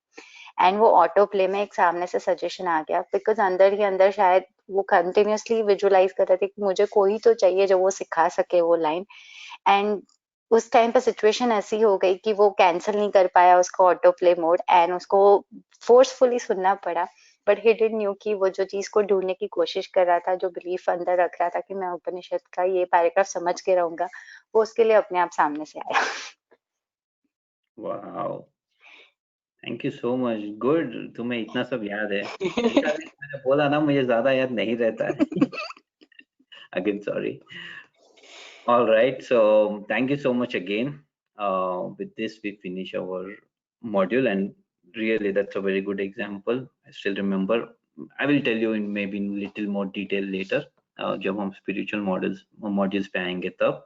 एंड वो ऑटो प्ले में एक सामने से सजेशन आ गया, बिकॉज अंदर ही अंदर शायद वो कंटिन्यूअसली विजुअलाइज कर रहे थे कि मुझे कोई तो चाहिए जो वो सिखा सके वो लाइन. एंड उस टाइम पर सिचुएशन ऐसी हो गई कि वो कैंसिल नहीं कर पाया उसका ऑटो प्ले मोड, एंड उसको फोर्सफुली सुनना पड़ा. बट ही डिड न्यू कि वो जो चीज को ढूंढने की कोशिश कर रहा था, जो बिलीफ अंदर रख रहा था कि मैं उपनिषद का ये पैराग्राफ समझ के रहूंगा, वो उसके लिए अपने आप सामने से आया. Wow. Thank you so much. Good, तुम्हें इतना सब याद है. देखा नहीं, मैंने बोला ना मुझे ज्यादा याद नहीं रहता है. Again, sorry. All right, so thank you so much again. With this we finish our module, and really that's a very good example. I still remember. I will tell you in maybe in little more detail later, जब हम spiritual modules पे आएंगे तब.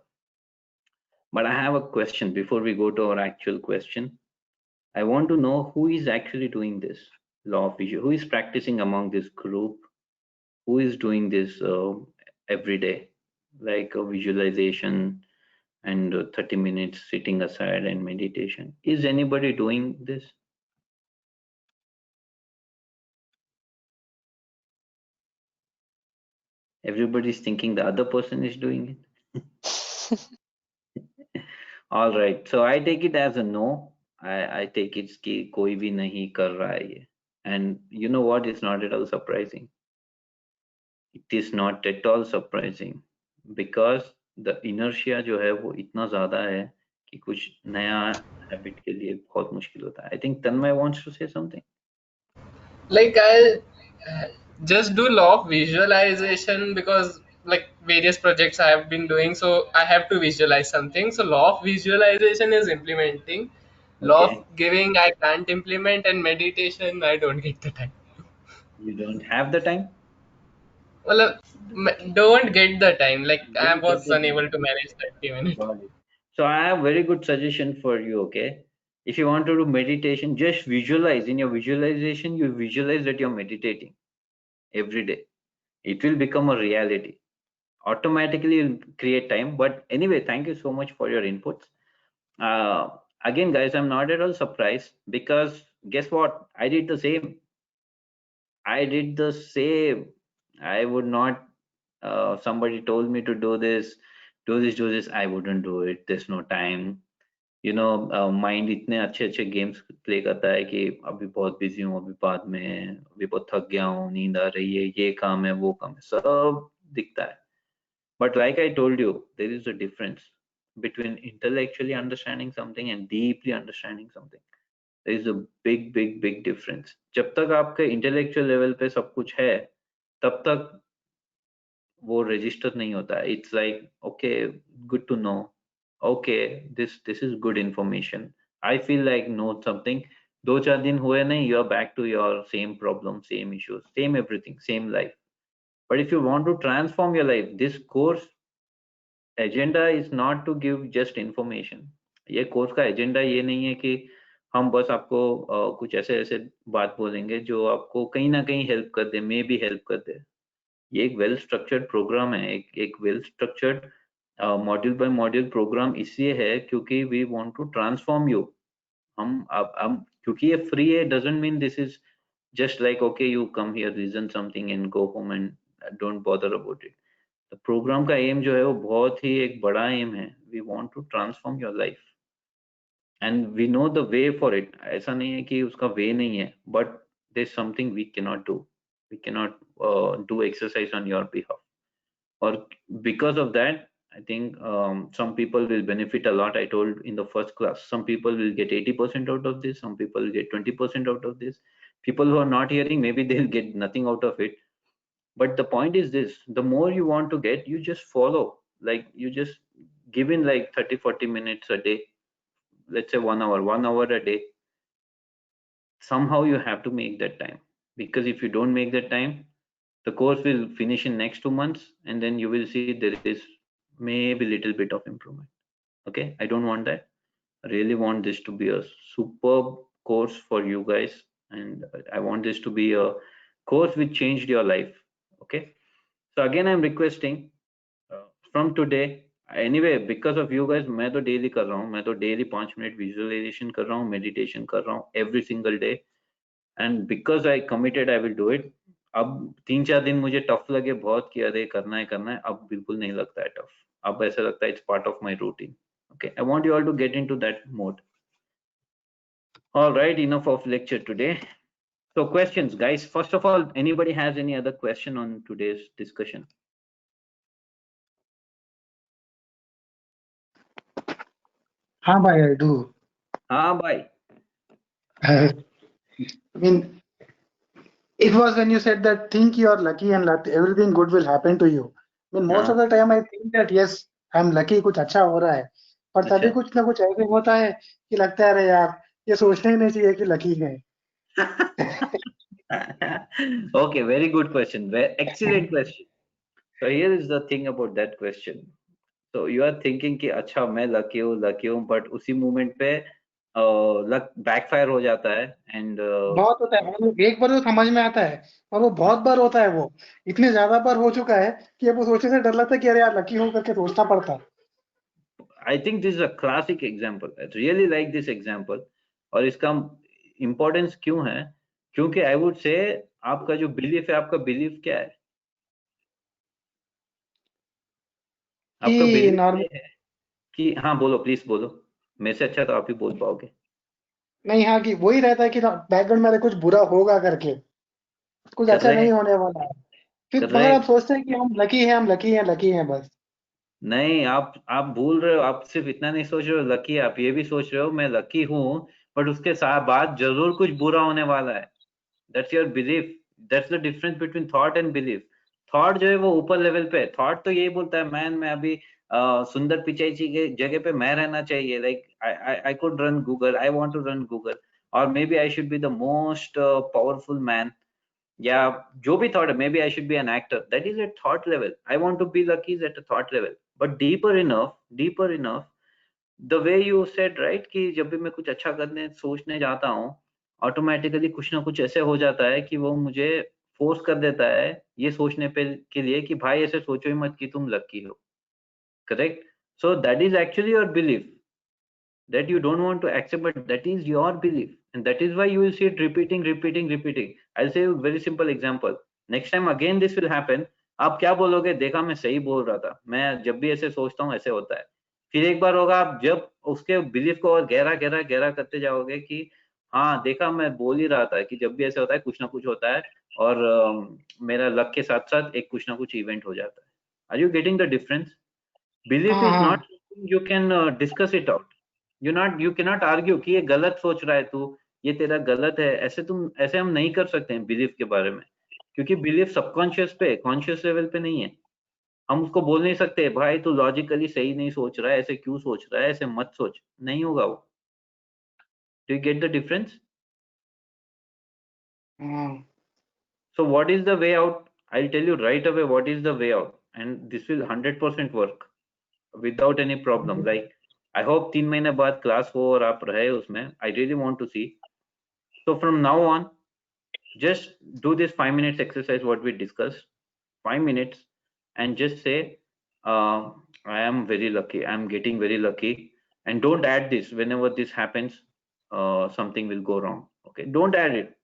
But I have a question before we go to our actual question. I want to know who is actually doing this law of visual, who is practicing among this group, who is doing this every day, like a visualization and 30 minutes sitting aside and meditation. Is anybody doing this? Everybody's thinking the other person is doing it. All right, so I take it as a no. I take it कि कोई भी नहीं कर रहा है ये. And you know what? It's not at all surprising. It is not at all surprising because the inertia जो है वो इतना ज़्यादा है कि कुछ नया हैबिट के लिए बहुत मुश्किल होता है. I think Tanmay wants to say something. Like I just do law of visualization because like various projects I have been doing, so I have to visualize something. So law of visualization is implementing. Law Okay, of giving I can't implement, and meditation I don't get the time. you don't have the time. Well, don't get the time. Like You I don't get was the unable time. to manage 30 minutes. Got it. So I have very good suggestion for you. Okay, if you want to do meditation, just visualize. In your visualization, you visualize that you're meditating every day. It will become a reality. Automatically, you'll create time. But anyway, thank you so much for your inputs. Again, guys, I'm not at all surprised because guess what? I did the same. I did the same. I would not. Somebody told me to do this, do this, do this. I wouldn't do it. There's no time. Mind इतने अच्छे अच्छे games play करता है कि अभी बहुत busy हूँ, अभी बाद में, अभी बहुत थक गया हूँ, नींद आ रही है, ये काम है, वो काम है, सब दिखता है. But like I told you, there is a difference between intellectually understanding something and deeply understanding something. There is a big difference. जब तक आपके intellectual level पे सब कुछ है, तब तक वो register नहीं होता है. It's like, okay, good to know. Okay, this is good information. I feel like know something. 2-4 दिन हुए नहीं, you are back to your same problem, same issues, same everything, same life. But if you want to transform your life, this course agenda is not to give just information. ये course का agenda ये नहीं है कि हम बस आपको कुछ ऐसे ऐसे बात बोलेंगे जो आपको कहीं ना कहीं हेल्प कर दे, मे भी हेल्प कर दे. ये एक वेल स्ट्रक्चर्ड प्रोग्राम है, एक well structured module by module program इसलिए है क्योंकि we want to transform you. हम क्योंकि ये फ्री है doesn't mean this is just like okay you come here listen something and go home and don't bother about it. The program का aim जो है वो बहुत ही एक बड़ा aim है. We want to transform your life and we know the way for it. ऐसा नहीं है कि उसका way नहीं है, but there's something we cannot do. We cannot do exercise on your behalf. Or because of that, I think some people will benefit a lot. I told in the first class, some people will get 80% out of this, some people will get 20% out of this. People who are not hearing, maybe they'll get nothing out of it. But the point is this, the more you want to get, you just follow. Like you just give in like 30-40 minutes a day, let's say 1 hour a day. Somehow you have to make that time, because if you don't make that time, the course will finish in next 2 months and then you will see there is maybe little bit of improvement. Okay, I don't want that. I really want this to be a superb course for you guys, and I want this to be a course which changed your life. Okay, so again I'm requesting from today, anyway because of you guys मैं तो daily कर रहा हूँ, मैं तो daily 5 minute visualization कर रहा हूँ, meditation कर रहा हूँ every single day, and because I committed I will do it. अब 3-4 दिन मुझे टफ लगे बहुत कि अरे करना है, अब बिल्कुल नहीं लगता है टफ. अब ऐसा लगता है it's part of my routine. Okay, I want you all to get into that mode. All right, enough of lecture today. So questions, guys. First of all, anybody has any other question on today's discussion? हाँ भाई, I do. हाँ भाई. I mean, it was when you said that think you are lucky and everything good will happen to you. I mean, most of the time I think that yes, I'm lucky, कुछ अच्छा हो रहा है, पर तभी कुछ ना कुछ ऐसे होता है कि लगता है अरे यार ये सोचना ही नहीं चाहिए कि लकी है. Okay, very good question. Very excellent question. So here is the thing about that question. So you are thinking कि अच्छा मैं lucky हूँ, but उसी moment पे लक backfire हो जाता है and बहुत होता है, मतलब एक बार तो समझ में आता है और वो बहुत बार होता है, वो इतने ज्यादा बार हो चुका है कि अब वो सोचने से डर लगता है कि अरे यार लकी हो करके सोचना पड़ता है. I think this is a classic example. I really like this example. और इसका importance क्यों है? क्योंकि I would say आपका जो belief है, आपका belief क्या है? आपका कि belief नॉर्मल ये है कि हाँ बोलो, प्लीज बोलो. मेरे से अच्छा तो आप ही बोल पाओगे. नहीं, हाँ कि वही रहता है कि बैकग्राउंड में कुछ बुरा होगा करके, कुछ कर अच्छा रहे नहीं हैं, होने वाला है, फिर कर रहे मगर हैं. आप सोचते हैं कि हम लकी हैं, हम लकी हैं, लकी हैं बस. नहीं, आप भूल रहे हो. आप सिर्फ इतना नहीं सोच रहे हो लकी, आप ये भी सोच रहे हो मैं लकी हूँ, बट उसके साथ बाद जरूर कुछ बुरा होने वाला है. That's your belief. That's the difference between thought and belief. Thought जो है वो ऊपर लेवल पे है. थॉट तो यही बोलता है मैन मैं अभी सुंदर पिचाई जी के जगह पे मैं रहना चाहिए. Like I could run Google, I want to run Google, और maybe I should be the most powerful man, या जो भी थॉट है, maybe I should be an actor. That is at thought level. I want to be lucky is at a thought level. But deeper enough the way you said right कि जब भी मैं कुछ अच्छा करने सोचने जाता हूँ, ऑटोमेटिकली कुछ ना कुछ ऐसे हो जाता है कि वो मुझे फोर्स कर देता है ये सोचने पे के लिए कि भाई ऐसे सोचो ही मत कि तुम लकी हो. Correct. So that is actually your belief that you don't want to accept, but that is your belief, and that is why you will see it repeating. I'll say a very simple example. Next time again this will happen, आप क्या बोलोगे? देखा मैं सही बोल रहा था, मैं जब भी ऐसे सोचता हूँ ऐसे होता है. फिर एक बार होगा, आप जब उसके बिलीफ को और गहरा करते जाओगे कि हाँ देखा मैं बोल ही रहा था कि जब भी ऐसे होता है कुछ ना कुछ होता है, और मेरा लक के साथ साथ एक कुछ ना कुछ इवेंट हो जाता है. Are you getting the difference? Belief हाँ इज हाँ. Not you can discuss it out. You cannot argue कि ये गलत सोच रहा है तू, ये तेरा गलत है. ऐसे हम नहीं कर सकते हैं बिलीफ के बारे में, क्योंकि बिलीफ सबकॉन्शियस पे, कॉन्शियस लेवल पे नहीं है. हम उसको बोल नहीं सकते भाई तू लॉजिकली सही नहीं सोच रहा है, ऐसे क्यों सोच रहा है, ऐसे मत सोच. नहीं होगा वो. Do you get the difference? Mm. So what is the way out? I'll tell you right away what is the way out, and this will 100% work without any problem. Like I hope 3 महीने बाद class हो और आप रहे उसमें. I really want to see. So from now on, just do this 5 minutes exercise what we discussed. 5 minutes, and just say, I am very lucky. I'm getting very lucky. And don't add this. Whenever this happens, something will go wrong. Okay, don't add it.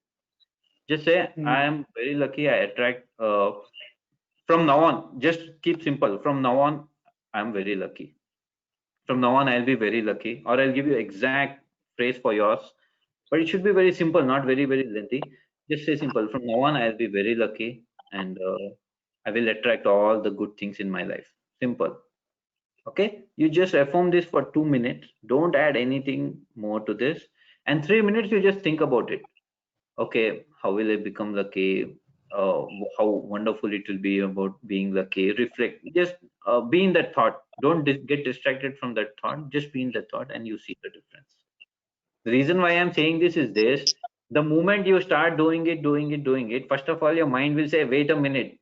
Just say, I am very lucky. I attract. From now on, just keep simple. From now on, I'm very lucky. From now on, I'll be very lucky. Or I'll give you exact phrase for yours. But it should be very simple, not very, very lengthy. Just say simple. From now on, I'll be very lucky, and I will attract all the good things in my life. Simple. Okay, you just affirm this for 2 minutes. Don't add anything more to this. And 3 minutes, you just think about it. Okay, how will I become lucky? How wonderful it will be about being lucky. Reflect. Just be in that thought. Don't get distracted from that thought. Just be in that thought, and you see the difference. The reason why I'm saying this is this: the moment you start doing it, first of all, your mind will say, wait a minute,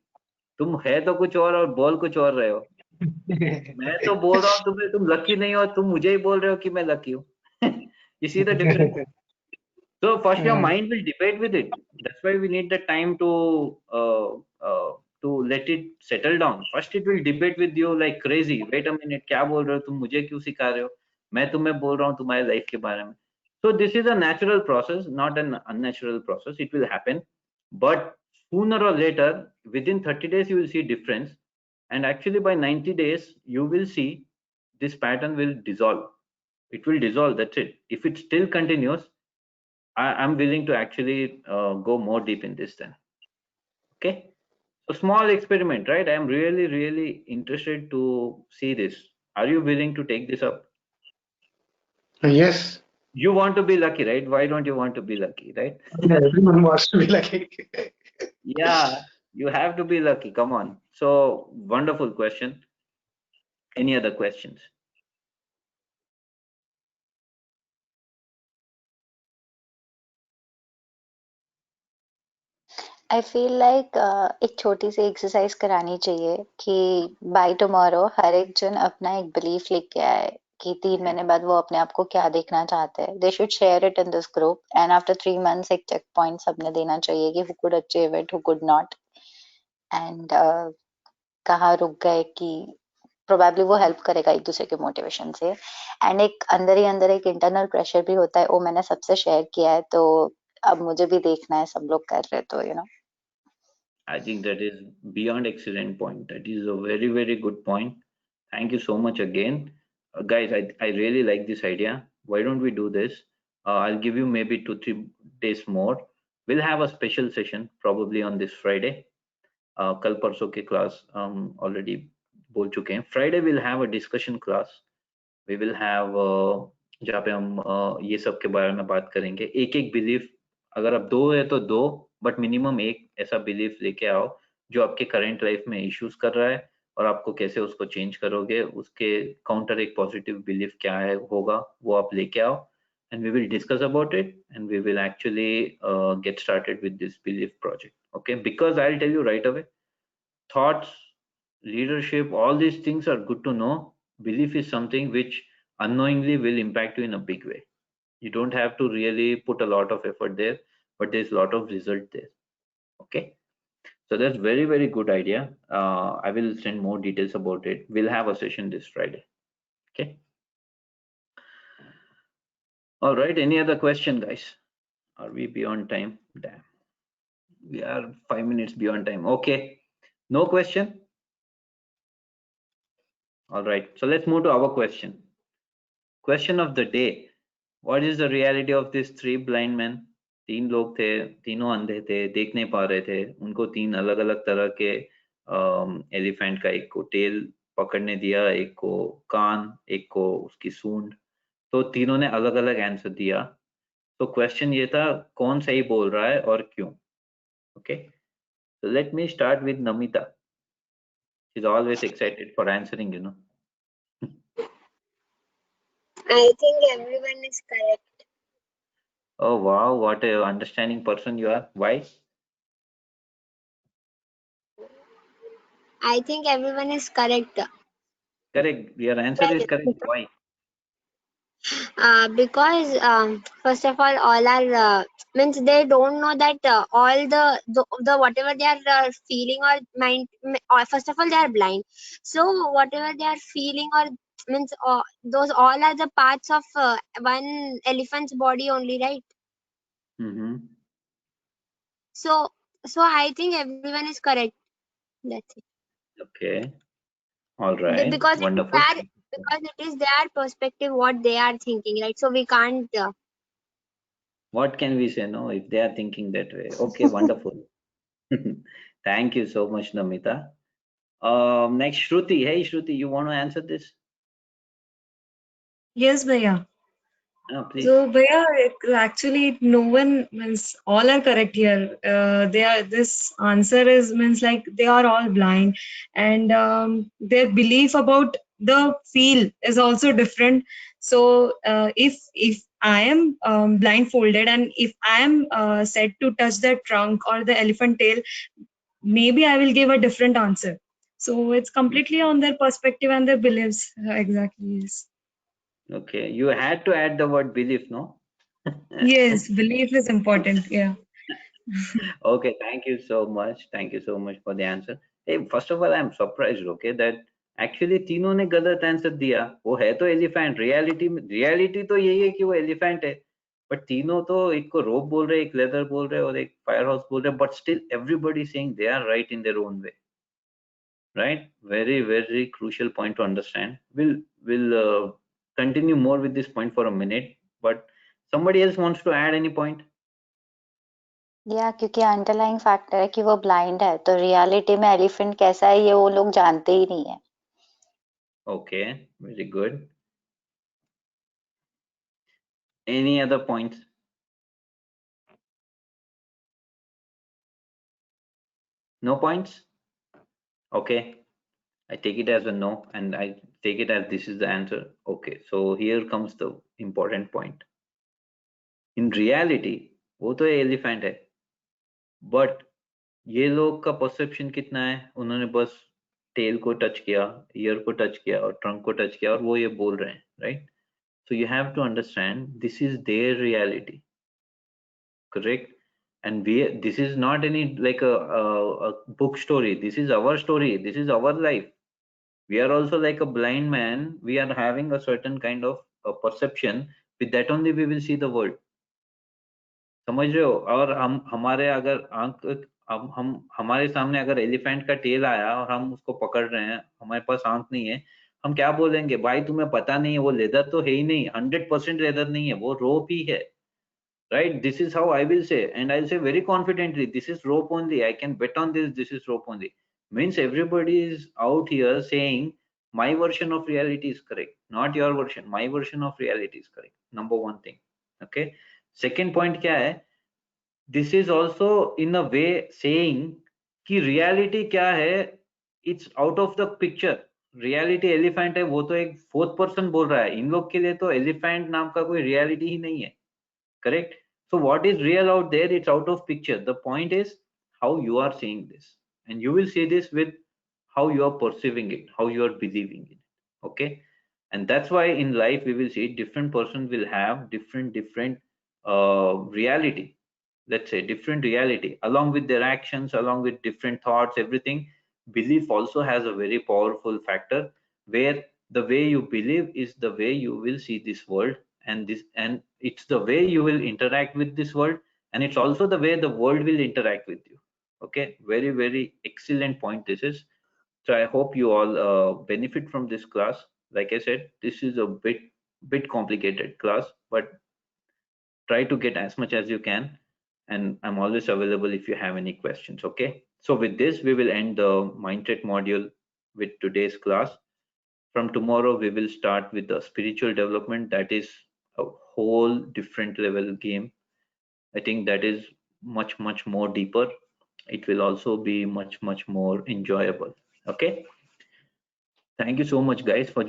तुम है तो कुछ और बोल कुछ और रहे हो. मैं तो बोल रहा हूँ तुम्हें, तुम लकी नहीं हो, तुम मुझे ही बोल रहे हो कि मैं लकी हूँ. You see the difference? So first your mind will debate with it. That's why we need the time to let it settle down. First it will debate with you like crazy. Wait a minute, क्या बोल रहे हो तुम, मुझे क्यों सिखा रहे हो, मैं तुम्हें बोल रहा हूँ तुम्हारे लाइफ के बारे में. So this is a natural process, not an unnatural process. It will happen, but sooner or later, within 30 days, you will see difference. And actually by 90 days, you will see this pattern will dissolve. It will dissolve, that's it. If it still continues, I'm willing to actually go more deep in this then. Okay. So small experiment, right? I'm really, really interested to see this. Are you willing to take this up? Yes. You want to be lucky, right? Why don't you want to be lucky, right? Everyone wants to be lucky. Yeah, you have to be lucky. Come on. So wonderful question. Any other questions? I feel like एक छोटी सी exercise करानी चाहिए कि by tomorrow हर एक जन अपना एक belief लेके आए कि 3 महीने बाद वो अपने आप को क्या देखना चाहते हैं. They should share it in this group and after 3 months एक चेक पॉइंट सबने देना चाहिए कि who could achieve it, who could not, and कहाँ रुक गए. कि प्रोबेबली वो हेल्प करेगा एक दूसरे के मोटिवेशन से. एंड एक अंदर ही अंदर एक इंटरनल प्रेशर भी होता है, वो मैंने सबसे शेयर किया है तो अब मुझे भी देखना है सब लोग कर रहे तो you know. I think that is beyond excellent point. That is a very, very good point. Thank you so much again. Guys, I really like this idea. Why don't we do this? I'll give you maybe 2-3 days more. We'll have a special session probably on this Friday. कल परसों के class already बोल चुके हैं. Friday we'll have a discussion class. We will have जहाँ पे हम ये सब के बारे में बात करेंगे. एक एक बिलीफ, अगर आप 2 है तो 2, बट मिनिमम एक ऐसा बिलीफ लेके आओ जो आपके करंट लाइफ में इश्यूज कर रहा है, और आपको कैसे उसको चेंज करोगे, उसके काउंटर एक पॉजिटिव बिलीफ क्या है होगा, वो आप लेके आओ. And we will discuss about it, and we will actually get started with this belief project. Okay, because I'll tell you right away, thoughts, leadership, all these things are good to know. Belief is something which unknowingly will impact you in a big way. You don't have to really put a lot of effort there, but there's a lot of result there. Okay, so that's very, very good idea. I will send more details about it. We'll have a session this Friday. Okay, all right, any other question, guys? Are we beyond time? Damn, we are 5 minutes beyond time. Okay, no question. All right, so let's move to our question. Question of the day: what is the reality of these 3 blind men? 3 लोग थे, तीनों अंधे थे, देख नहीं पा रहे थे. उनको 3 अलग अलग तरह के एलिफेंट का, एक को टेल पकड़ने दिया, एक को कान, एक को उसकी सूंड. तो तीनों ने अलग अलग आंसर दिया. तो क्वेश्चन ये था, कौन सही बोल रहा है और क्यों? Okay, so let me start with Namita. She's always excited for answering, you know. I think everyone is correct. Oh wow, what a understanding person you are. Why? I think everyone is correct. Correct. Your answer is correct. Why? Because first of all are means they don't know that all the whatever they are feeling or mind or first of all they are blind, so whatever they are feeling or means those all are the parts of one elephant's body only, right? Mm-hmm. So I think everyone is correct. That's it. Okay. All right. Because it is Wonderful. their perspective what they are thinking, right? So we can't What can we say, no, if they are thinking that way? Okay, wonderful. Thank you so much, Namita. Next, Shruti. Hey, Shruti, you want to answer this? Yes, Bhaiya. Please. So, Bhaiya, actually, no one means all are correct here. They are this answer is means like they are all blind, and their belief about the feel is also different. So, if I am blindfolded and if I am said to touch the trunk or the elephant tail, maybe I will give a different answer. So, it's completely on their perspective and their beliefs. Exactly. Yes. Okay, you had to add the word belief, no? Yes, belief is important. Yeah. Okay, thank you so much. Thank you so much for the answer. Hey, first of all, I'm surprised, okay, that actually तीनों ने गलत answer दिया. वो है तो elephant, reality तो यही है कि वो एलिफेंट है, बट तीनों तो एक को रोप बोल रहे, एक लेदर बोल रहे और एक फायर हाउस बोल रहे, but still everybody saying they are right in their own way, right? Very crucial point to understand. We'll continue more with this point for a minute, but somebody else wants to add any point? या क्योंकि underlying factor है कि वो blind है, तो reality में elephant कैसा है ये वो लोग जानते ही नहीं है. Okay, very good. Any other points? No points? Okay, I take it as a no, and I take it as this is the answer. Okay, so here comes the important point. In reality, वो तो elephant है, but ये लोग का perception कितना है? उन्होंने बस टेल को टच किया, ईयर को टच किया और ट्रंक को टच किया और वो ये बोल रहे हैं, right? So you have to understand this is their reality, correct? And this is not any like a book story. This is our story. This is our life. We are also like a blind man. We are having a certain kind of a perception. With that only we will see the world. समझ रहे हो? और हम हमारे अगर आंख हम हमारे सामने अगर एलिफेंट का टेल आया और हम उसको पकड़ रहे हैं, हमारे पास आंख नहीं है, हम क्या बोलेंगे? भाई तुम्हें पता नहीं है, वो लेदर तो है ही नहीं, 100% लेदर नहीं है, वो रोप ही है, right? This is how I will say, and I'll say very confidently, this is rope only, I can bet on this, this is rope only. Means everybody is out here saying my version of reality is correct, not your version. My version of reality is correct. Number one thing. Okay, second point क्या है? This is also in a way saying कि reality क्या है, it's out of the picture. reality elephant है, वो तो एक fourth person बोल रहा है. इन लोग के लिए तो elephant नाम का कोई reality ही नहीं है, correct? So what is real out there, it's out of picture. The point is how you are seeing this, and you will see this with how you are perceiving it, how you are believing it. Okay, and that's why in life we will see different person will have different reality. Let's say different reality along with their actions, along with different thoughts, everything. Belief also has a very powerful factor, where the way you believe is the way you will see this world, and it's the way you will interact with this world, and it's also the way the world will interact with you. Okay, very excellent point this is. So I hope you all benefit from this class. Like I said, this is a bit complicated class, but try to get as much as you can, and I'm always available if you have any questions. Okay, so with this we will end the mindset module with today's class. From tomorrow we will start with the spiritual development. That is a whole different level game. I think that is much more deeper. It will also be much more enjoyable. Okay, thank you so much guys for joining.